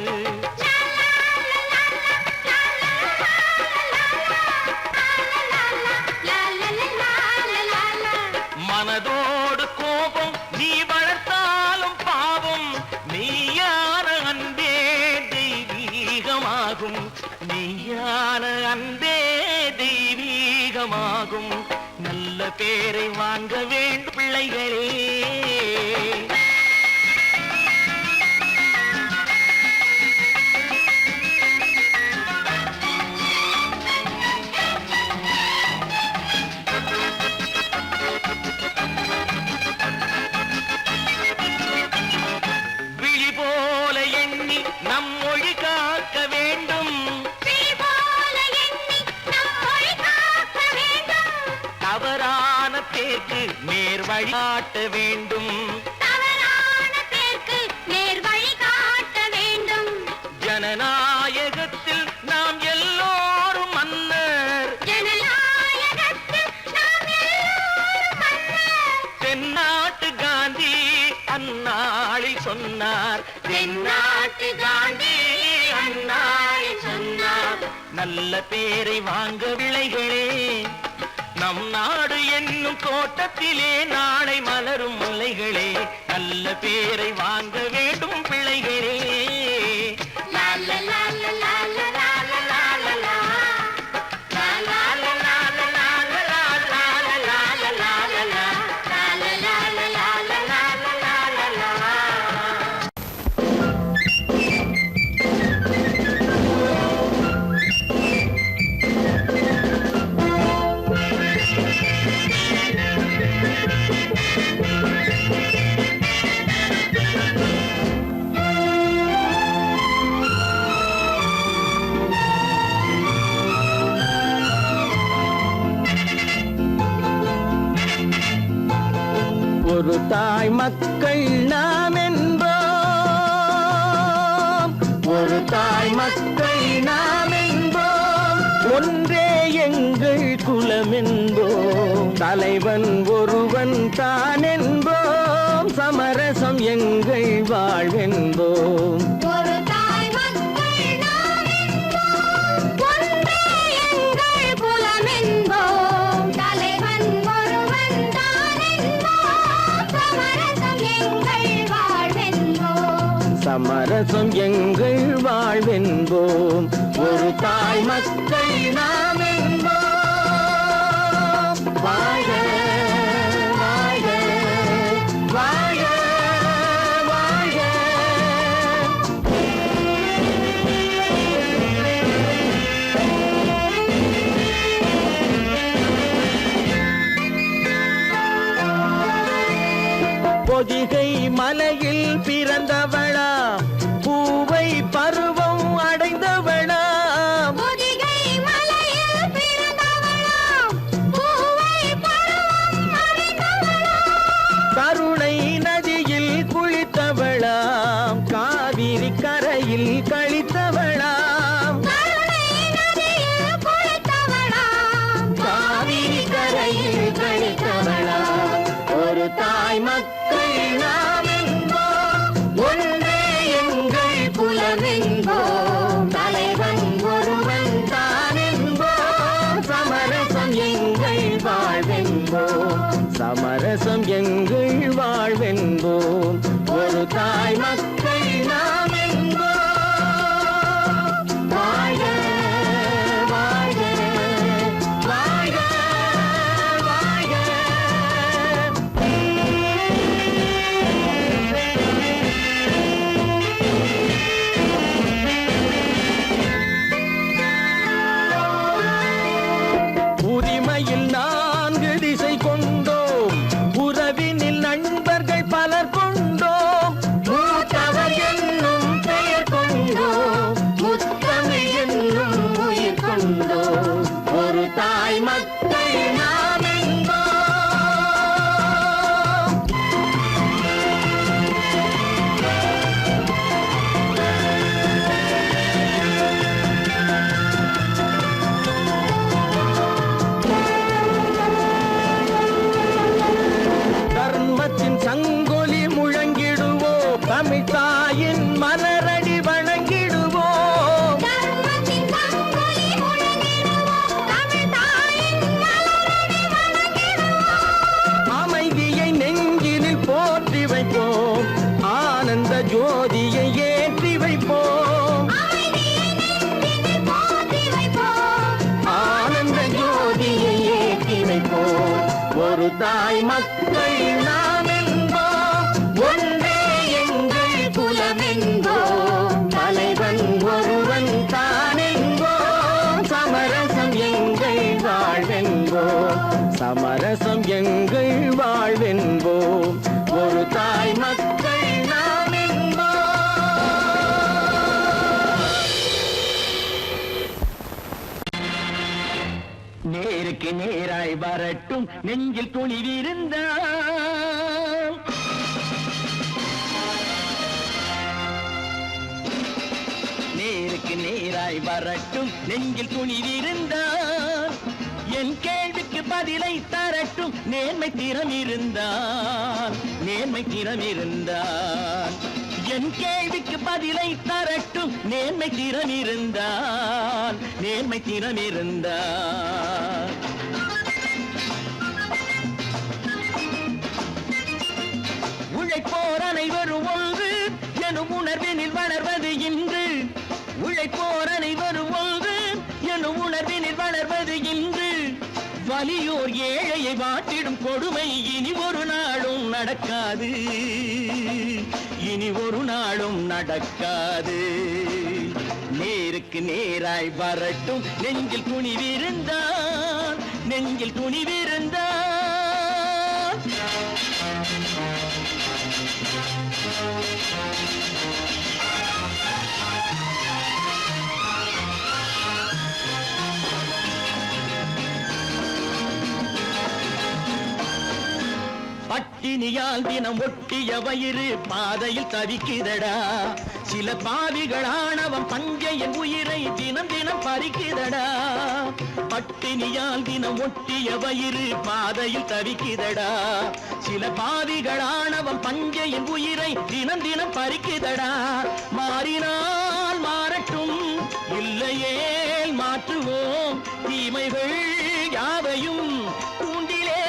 மனதோடு கோபம் நீ வளர்த்தாலும் பாவம், மெய்யான அன்பே தெய்வீகமாகும், மெய்யான அன்பே தெய்வீகமாகும். நல்ல பேரை வாங்க வேண்டும் பிள்ளைகளே. விழி போல எண்ணி நம் மொழி காக்க வேண்டும், தவறான பேருக்கு நேர் வழிகாட்ட வேண்டும், தவறான பேருக்கு நேர் வழிகாட்ட வேண்டும். ஜனநாயகத்தில் நாம் எல்லோரும் மன்னர், ஜனநாயகத்தில் நாம் எல்லோரும் மன்னர். தென்னாட்டு காந்தி அந்நாளில் சொன்னார், தென்னாட்டு காந்தி அந்நாளில் சொன்னார். நல்ல பேரை வாங்க விளைகளே, நம் நாடு என்னும் தோட்டத்திலே நாளை மலரும் முல்லைகளே. நல்ல பேரை வாங்க வேண்டும் பிள்ளைகளே. ஒரு தாய் மக்கள் நாம் என்போம், ஒரு தாய் மக்கள் நாம் என்போம், ஒன்றே எங்கள் குலம் என்போம், தலைவன் ஒருவன் தான் என்போம், சமரசம் எங்கள் வாழ்வென்போம். ஒரு தாய் மக்கள் நாம் என்போம், ஒன்றே எங்கள் குலம் என்போம், தலைவன் ஒருவன் தான் என்போம், சமரசம் எங்கள் வாழ்வென்போம், சமரசம் எங்கள் வாழ்வென்போம். ஒரு தாய் மக்கள் நாம் என்போம். வாழ்க வாழ்க வாழ்க வாழ்க. தாய் மக்கள் நாம் என்போம், ஒன்றே எங்கள் குலம் என்போம், தலைவன் ஒருவன் தான் என்போம், சமரசம் எங்கள் வாழ்வென்போம், சமரசம் எங்கள் வாழ்வென்போம், ஒரு தாய் மக்கள் நாம் என்போம். வாழ்க வாழ்க வாழ்க வாழ்க. உரிமையில் 4 திசை கொண்டோம், உறவினில் நண்பர்கள் பலர் கொண்டோம், மூத்தவர் என்னும் பெயர் கொண்டோம், முத்தமிழ் என்னும் உயிர் கொண்டோம், ஒரு தாய் மக்கள் நாம் என்போம். தர்மத்தின் சங்கொலி முழங்கிடுவோம், தமிழ் தாயின் மலரடி வணங்கிடுவோம், தர்மத்தின் சங்கொலி முழங்கிடுவோம், தமிழ் தாயின் மலரடி வணங்கிடுவோம். அமைதியை நெஞ்சினில் போற்றி வைப்போம், ஆனந்த ஜோதியை ஏற்றி வைப்போம், அமைதியை நெஞ்சினில் போற்றி வைப்போம், ஆனந்த ஜோதியை ஏற்றி வைப்போம், ஒரு தாய் மக்கள் நாம் என்போம், ஒன்றே எங்கள் குலம் என்போம், தலைவன் ஒருவன் தான் என்போம், சமரசம் எங்கள் வாழ்வென்போம், சமரசம் எங்கள் வாழ்வென்போம், ஒரு தாய் மக்கள் நாம் என்போம். நேருக்கு நேராய் வரட்டும் நெஞ்சில் துணிவிருந்தால், நேருக்கு நேராய் வரட்டும் நெஞ்சில் துணிவிருந்தால், என் கேள்விக்கு பதிலை தரட்டும் நேர்மை திறம் இருந்தால், நேர்மை திறம் இருந்தால், என் கேள்விக்கு பதிலை தரட்டும் நேர்மை திறம் இருந்தால், நேர்மை திறம் இருந்தால். உழைப்போர் அனைவரும் ஒன்று எனும் உணர்வினில் வளர்வது இன்று, உழைப்போர் அனைவரும் ஒன்று எனும் உணர்வினில் வளர்வது இன்று, வலியோர் ஏழையை வாட்டிடும் கொடுமை இனி ஒரு நாளும் நடக்காது, இனி ஒரு நாளும் நடக்காது. நேருக்கு நேராய் வரட்டும் நெஞ்சில் துணிவிருந்தால், நெஞ்சில் துணிவிருந்தால். பட்டினியால் தினம் ஒட்டிய வயிறு பாதையில் தவிக்குதடா, சில பாவிகள் ஆணவம் பஞ்சையின் உயிரை தினம் தினம் பறிக்குதடா, பட்டினியால் தினம் ஒட்டிய வயிறு பாதையில் தவிக்குதடா, சில பாவிகள் ஆணவம் பஞ்சையின் உயிரை தினம் தினம் பறிக்குதடா, மாறினால் மாறட்டும் இல்லையேல் மாற்றுவோம், தீமைகள் யாவையும் கூண்டிலே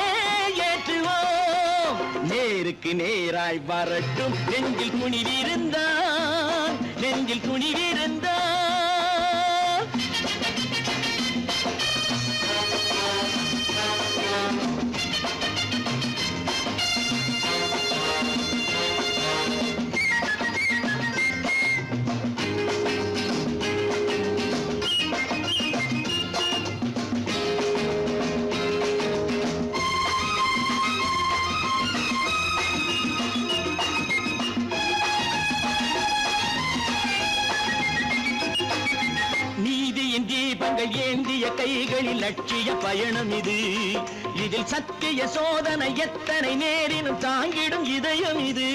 ஏற்றுவோம், நேருக்கு நேராய் வரட்டும் நெஞ்சில் துணிவிருந்தால், நெஞ்சில் துணிவிருந்தால். நீதியின் தீபங்கள் ஏந்திய கைகளில் லட்சிய பயணம் இது, இதில் சத்திய சோதனை எத்தனை நேரினும் தாங்கிடும் இதயம் இது,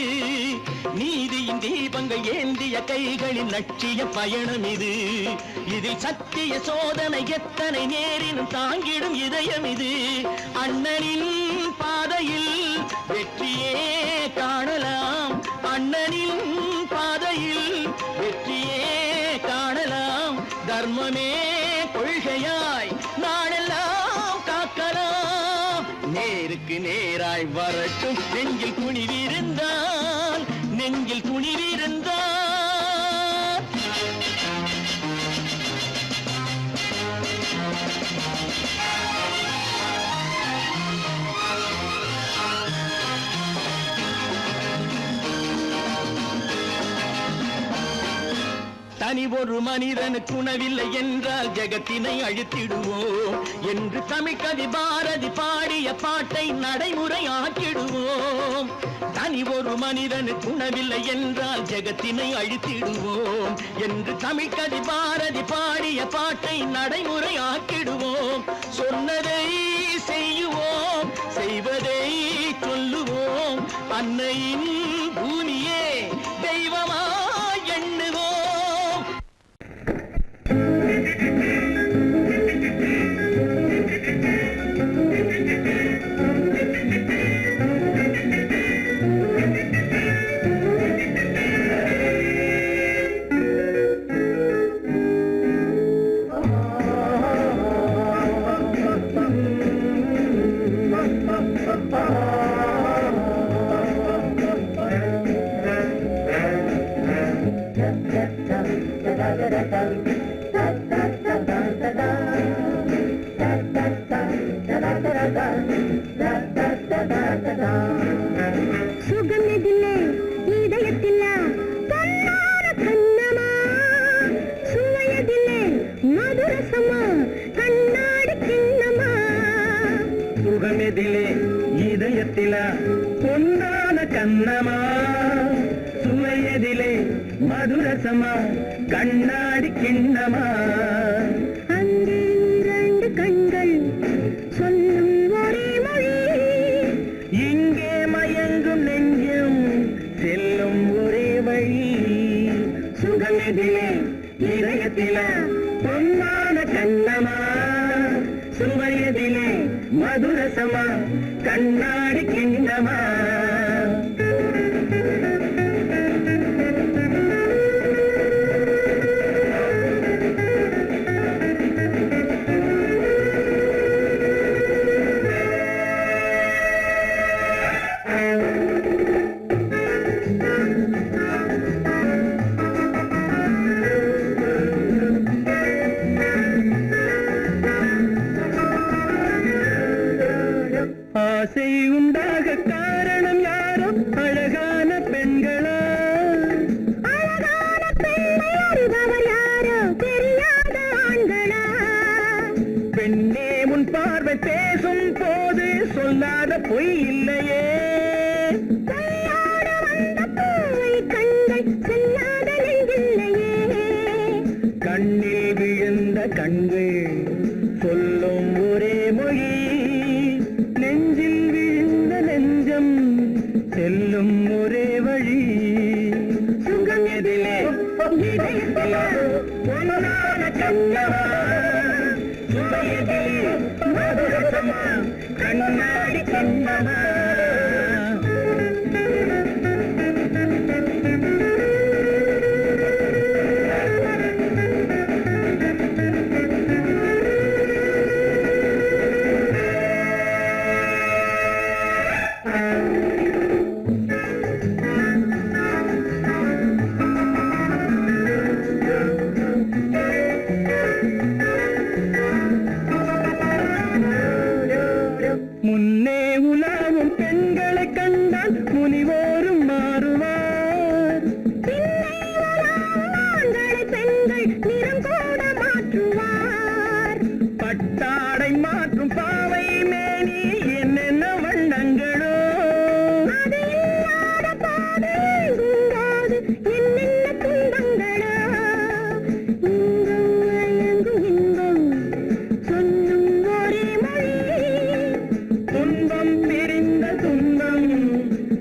நீதியின் தீபங்கள் ஏந்திய கைகளில் லட்சிய பயணம் இது, இதில் சத்திய சோதனை எத்தனை நேரினும் தாங்கிடும் இதயம் இது, அண்ணனின் பாதையில் வெற்றியே காணலாம் அண்ணனின் பாதையில் வெற்றியே காணலாம் தர்மமே கொள்கையாய் நாடெல்லாம் காக்கலாம் நேருக்கு நேராய் வரட்டும் நெஞ்சில் துணிவிருந்தால் நெஞ்சில் துணிவிருந்தால் தனி ஒரு மனிதனுக்கு உணவில்லை என்றால் ஜெகத்தினை அழித்திடுவோம் என்று தமிழ்கவி பாரதி பாடிய பாட்டை நடைமுறையாக்கிடுவோம் தனி ஒரு மனிதனுக்கு உணவில்லை என்றால் ஜெகத்தினை அழித்திடுவோம் என்று தமிழ்கவி பாரதி பாடிய பாட்டை நடைமுறையாக்கிடுவோம் சொன்னதை செய்யுவோம் செய்வதை சொல்லுவோம் அன்னையின் பூமியே தெய்வமா எண்ணுவோம் சுகமெதிலே இதயத்தில பொன்னான கண்ணமா சுவையதிலே மதுரசமா கண்ணாடி கிண்ணமா சுகமெதிலே இதயத்தில பொன்னான கண்ணமா சுவையதிலே மதுரசமா கண்ணாடி கிண்ணமா அங்கே இரண்டு கண்கள் சொல்லும் ஒரே மொழி இங்கே மயங்கும் நெஞ்சும் செல்லும் ஒரே வழி சுகமெதிலே இதயத்தில பொன்னான கண்ணமா சுவையதிலே மதுரசமா கண்ணாடி கிண்ணமா ஆசை உண்டாக காரணம் யாரோ அழகான பெண்களா அழகான பெண்ணை அறிபவர் யாரோ தெரியாத ஆண்களா பெண்ணே உன் பார்வை பேசும் போது சொல்லாத பொய் இல்லையே கையோடு வந்த பூவை கண்கள் செல்லாத நெஞ்சில்லையே கண்ணில் விழுந்த கண்கள் சொல்லும் ஒரே மொழி நெஞ்சில் விழுந்த நெஞ்சம் செல்லும் ஒரே வழி சுகம் எதிலே இதயத்திலே பொன்னான கண்ணமா சுவையதிலே மதுரசமா கண்ணாடி கண்ணமா முன்னே உலாவும் பெண்களை கண்டால் முனிவோரும் மாறுவார் பின்னை உலாவும் ஆண்களை பெண்கள் நிறம் கூட மாற்றுவார் பட்டாடை மாற்றும் பாவை மேனி என்னென்ன வண்ணங்களோ அது இல்லாத பாதை எங்குங்காது என்னென்ன துன்பங்களோ இங்கும் அயங்கும் இன்பம் சொல்லும் ஒரே மொழி துன்பம் பிரிந்த துன்பம்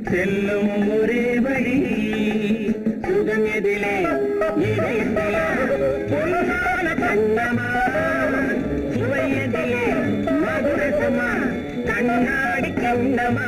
செல்லும் ஒரே வழி சுகம் எதிலே இதயத்திலே பொன்னான கண்ணமா சுவையதிலே மதுரசமா கண்ணாடி கண்ணமா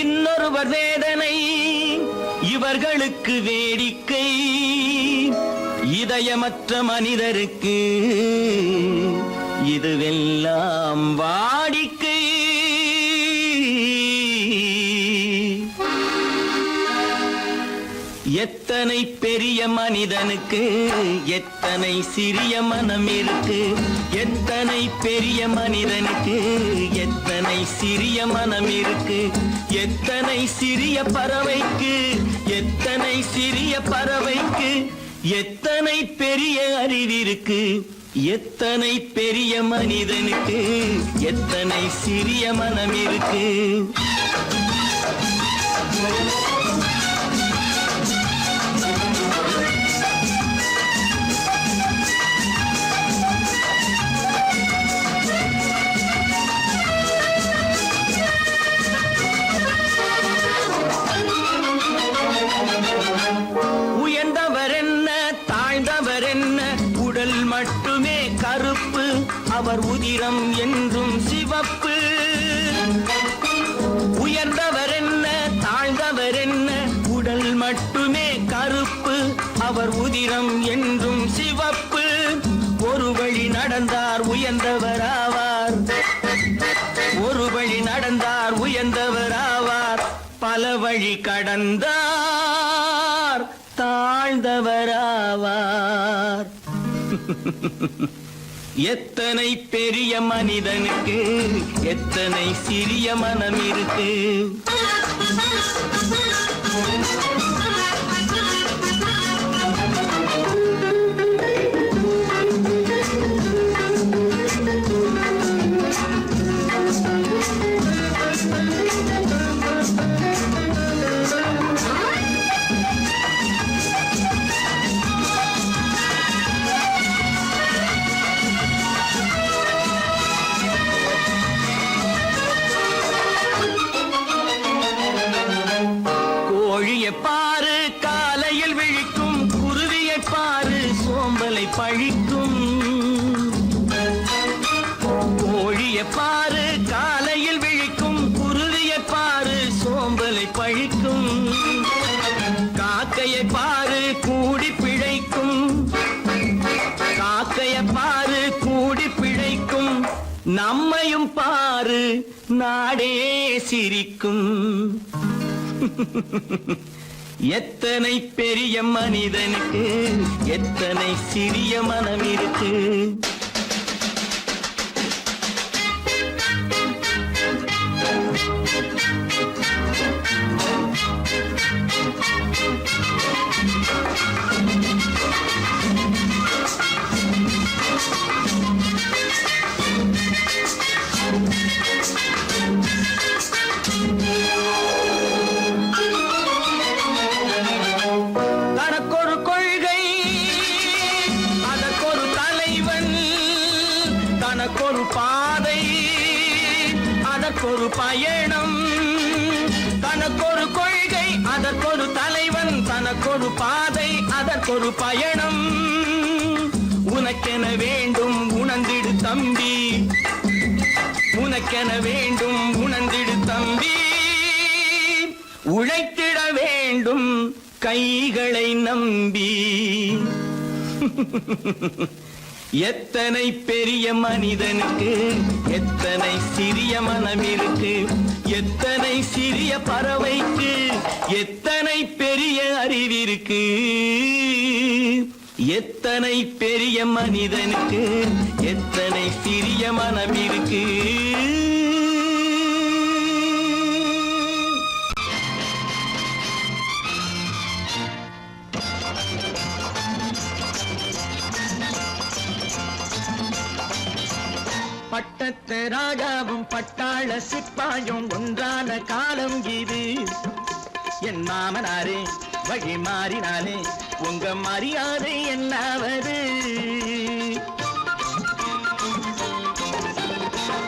இன்னொருவர் வேதனை இவர்களுக்கு வேடிக்கை, இதயமற்ற மனிதருக்கு இதுவெல்லாம் வாடிக்கை. எத்தனை பெரிய மனிதனுக்கு எத்தனை சிறிய மனம் இருக்கு, எத்தனை பெரிய மனிதனுக்கு எத்தனை சிறிய மனம் இருக்கு, எத்தனை சிறிய பறவைக்கு எத்தனை சிறிய பறவைக்கு எத்தனை பெரிய அறிவிருக்கு, எத்தனை பெரிய மனிதனுக்கு எத்தனை சிறிய மனம் இருக்கு. உயர்ந்தவர் என்ன தாழ்ந்தவர் என்ன, உடல் மட்டுமே கருப்பு, அவர் உதிரம் என்றும் சிவப்பு. உயர்ந்தவர் என்ன தாழ்ந்தவர் என்ன, உடல் மட்டுமே கருப்பு, அவர் உதிரம் என்றும் சிவப்பு. ஒரு வழி நடந்தார் உயர்ந்தவர் ஆவார், ஒரு வழி நடந்தார் உயர்ந்தவர் ஆவார், பல வழி கடந்தார் தாழ்ந்தவராவார். எத்தனை பெரிய மனிதனுக்கு எத்தனை சிறிய மனம் இருக்கு. கோழியை பாரு காலையில் விழிக்கும், குருவியை பாரு சோம்பலை பழிக்கும். கோழியை பாரு காலையில் விழிக்கும், குருவியை பாரு சோம்பலை பழிக்கும். காக்கையை பாரு கூடி பிழைக்கும், காக்கையை பாரு கூடி பிழைக்கும். நம்மையும் பாரு நாடே சிரிக்கும். எத்தனை பெரிய மனிதனுக்கு எத்தனை சிறிய மனம் இருக்கு. தனக்கொரு கொள்கை அதற்கொரு தலைவன், தனக்கொரு பாதை அதற்கொரு பயணம். தனக்கொரு கொள்கை அதற்கொரு தலைவன், தனக்கொரு பாதை அதற்கொரு பயணம். உனக்கென வேண்டும் உணர்ந்திடு தம்பி, உனக்கென வேண்டும் உணர்ந்திடு தம்பி. உழைத்திட வேண்டும் கைகளை நம்பி. எத்தனை பெரிய மனிதனுக்கு எத்தனை சிறிய மனம் இருக்கு, எத்தனை சிறிய பறவைக்கு எத்தனை பெரிய அறிவிருக்கு. எத்தனை பெரிய மனிதனுக்கு எத்தனை சிறிய மனம் இருக்கு. பட்டத்து ராஜாவும் பட்டாள சிப்பாயும் ஒன்றான காலம் இது. என் மாமனாரே வழி மாறினாலே உங்க மரியாதை என்னாவது?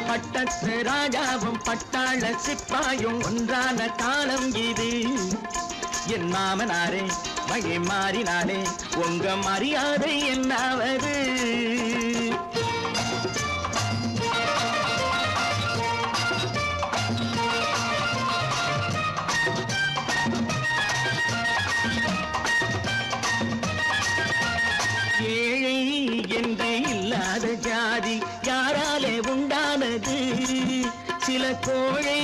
பட்டத்து ராஜாவும் பட்டாள சிப்பாயும் ஒன்றான காலம் இது. என் மாமனாரே வழி மாறினாலே உங்க மரியாதை என்னாவது? ஏழை என்று இல்லாத ஜாதி யாராலே உண்டானது? சில கோழை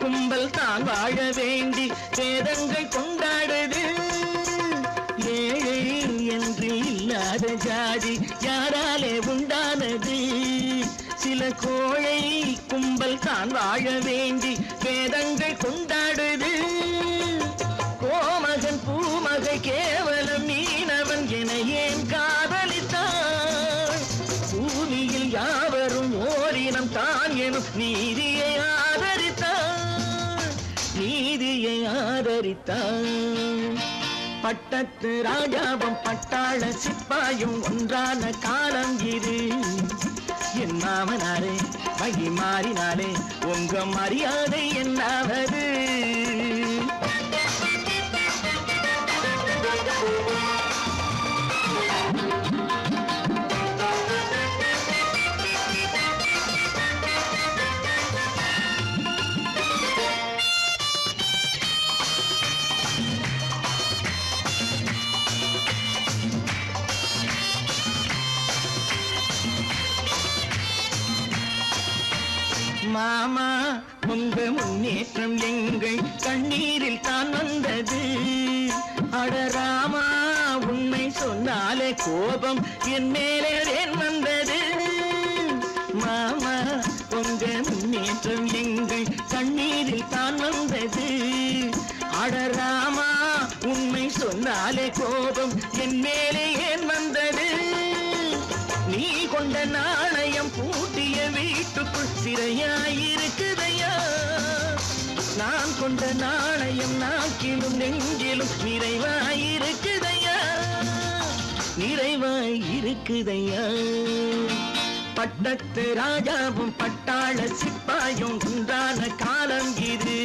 கும்பல் தான் வாழ வேண்டி வேதங்கள் கொண்டாடுது. ஏழை என்று இல்லாத ஜாதி யாராலே உண்டானது? சில கோழை கும்பல் தான் வாழ வேண்டி வேதங்கள் கொண்டாடுது. கோமகன் பூமகை கேவலம் மீனவன் என ஏன் காதலித்தான்? பூமியில் யாவரும் ஓரினம் தான் எனும் நீதியை ஆதரித்தான், நீதியை ஆதரித்தான். பட்டத்து ராஜாவும் பட்டாள சிப்பாயும் ஒன்றான காலம் இது. என் மாமனாரே வழி மாறினாலே உங்க மரியாதை என்னாவது? மாமா உங்க முன்னேற்றம் எங்கள் கண்ணீரில் தான் வந்தது. அடராமா உண்மை சொன்னாலே கோபம் என் மேலே ஏன் வந்தது? மாமா உங்க முன்னேற்றம் எங்கள் கண்ணீரில் தான் வந்தது. அடராமா உண்மை சொன்னாலே கோபம் என் மேலே ஏன் வந்தது? நீ கொண்ட நாணயம் பூட்டிய வீட்டுக்குள் சிறையாயிருக்குதையா? நான் கொண்ட நாணயம் நாக்கிலும் நெஞ்சிலும் நிறைவாயிருக்குதையா, நிறைவாயிருக்குதையா. பட்டத்து ராஜாவும் பட்டாள சிப்பாயும் ஒன்றான காலம் இது.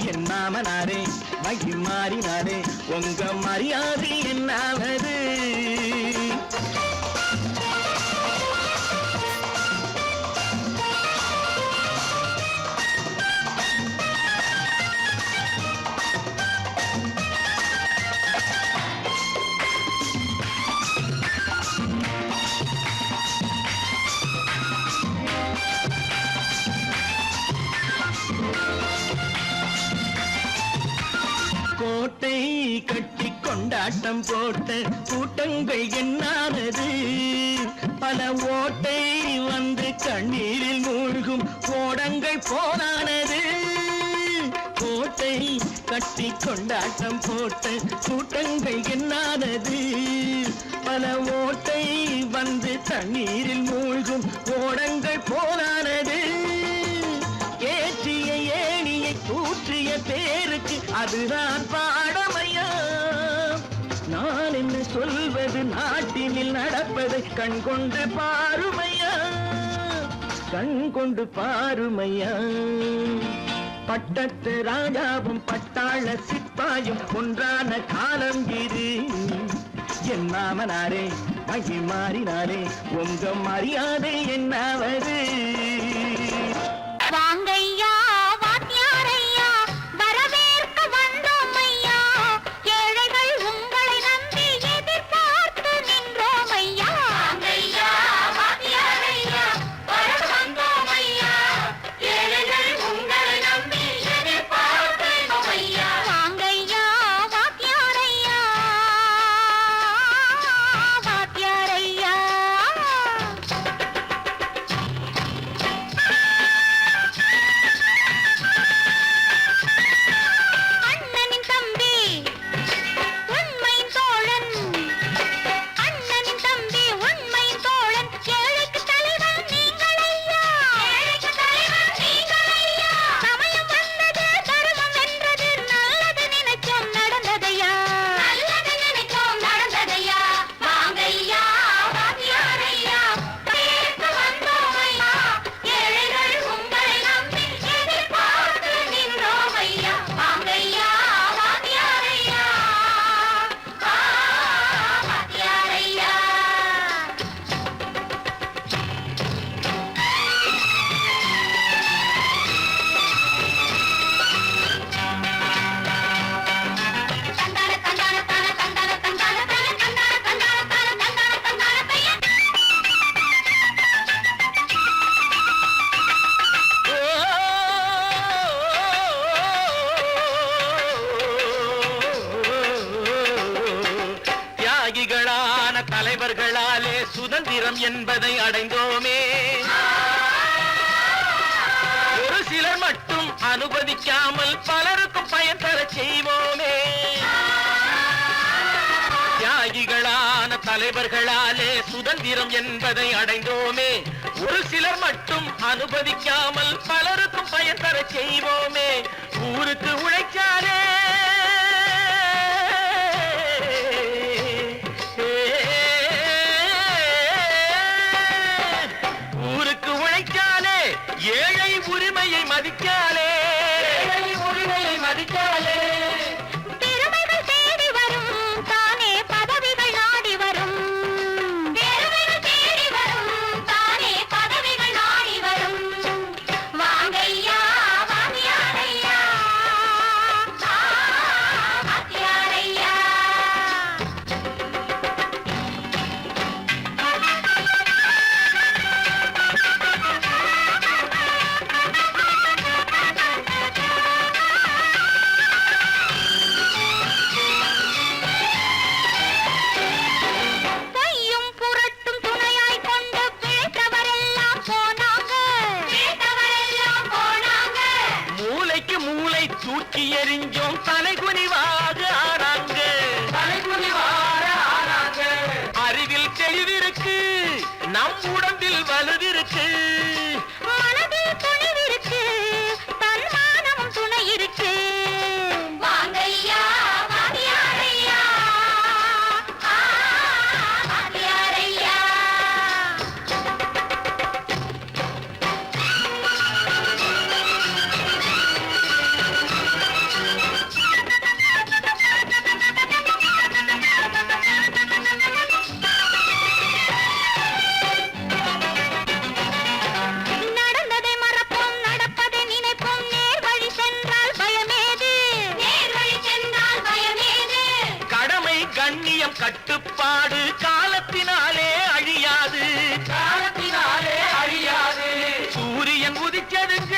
என் மாமனாரே வழி மாறினாரே உங்க மரியாதை என்னாவது? கோட்டை கட்டி கொண்டாட்டம் போட்ட கூட்டங்கள் என்னானது? பல ஓட்டை வந்து கண்ணீரில் மூழ்கும் ஓடங்கள் போனானது. கோட்டை கட்டி கொண்டாட்டம் போட்ட கூட்டங்கள் என்னானது? பல ஓட்டை வந்து தண்ணீரில் மூழ்கும் ஓடங்கள் போனானது. ஏற்றிய ஏணியை தூற்றிய பேருக்கு அதுதான் பாடமையா? நான் என்ன சொல்வது? நாட்டினில் நடப்பதை கண் கொண்டு பாருமையா, கண் கொண்டு பாருமையா. பட்டத்து ராஜாவும் பட்டாள சிப்பாயும் ஒன்றான காலம் இது. என் மாமனாரே வழி மாறினாரே உங்க மரியாதை என்னாவது? வாங்கையா வாத்தியாரையா வரவேற்க வந்தோம் ஐயா. ஏழைகள் உங்களை நம்பி எதிர்பார்த்து நின்றோம் ஐயா. வாங்கையா வாத்தியாரையா வர வந்தோம் ஐயா. ஏழைகள் உங்களை நம்பி எதிர்பார்த்து நின்றோம் ஐயா. வாங்கையா வாத்தியாரையா வாத்தியாரையா. என்பதை அடைந்தோமே. ஒரு சிலர் மட்டும் அனுமதிக்காமல் பலருக்கும் பயன் தர செய்வோமே. தியாகிகளான தலைவர்களாலே சுதந்திரம் என்பதை அடைந்தோமே. ஒரு சிலர் மட்டும் அனுமதிக்காமல் பலருக்கும் பயன் தர செய்வோமே. ஊருக்கு உழைச்சாலே ஊருக்கு உழைச்சாலே ஏழை உரிமையை மதிக்காலே பெருமைகள் தேடி வரும் தானே பதவிகள் நாடி வரும். பெருமைகள் தேடி வரும் தானே பதவிகள் நாடி வரும். வாங்கையா வாங்கியாரையா வாங்கியாரையா. பொய்யும் புரட்டும் துணையாய் கொண்டு பிழைத்தவரெல்லாம் போனாங்க. பிழைத்தவரெல்லாம் போனாங்க. மூளைக்கு மூளை தூக்கி எறிஞ்சோம் தலைகுனிவாக ஆனாங்க. அறிவில் தெளிவிருக்கு நம் உடம்பில் வலுவிருக்கு. மனதில் துணிவிருக்கு தன்மானமும் துணை இருக்கு. வாங்கையா வாங்கியாரையா வாங்கியாரையா. நடந்ததை மறப்போம் நடப்பதை நினைப்போம். நேர் வழி சென்றால் பயமேது. நேர் வழி சென்றால் பயமேது. கடமை கண்ணியம் கட்டுப்பாடு காலத்தினாலே அழியாது. சூரியன் உதிச்சதுங்க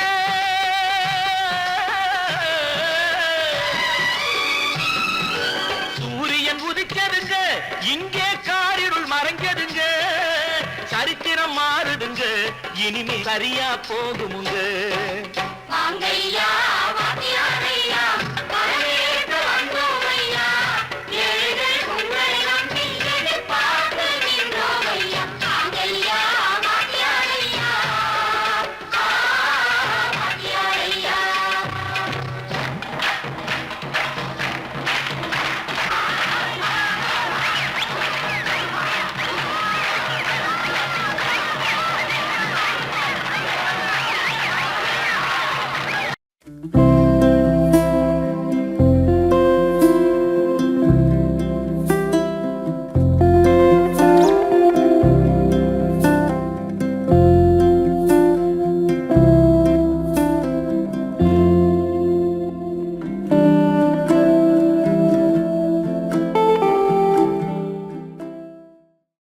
சூரியன் உதிச்சதுங்க இங்கே காரிருள் மறைஞ்சதுங்க. சரித்திரம் மாறுதுங்க இனிமே சரியா போகுமுங்க. வாங்கையா வாங்கியாரையா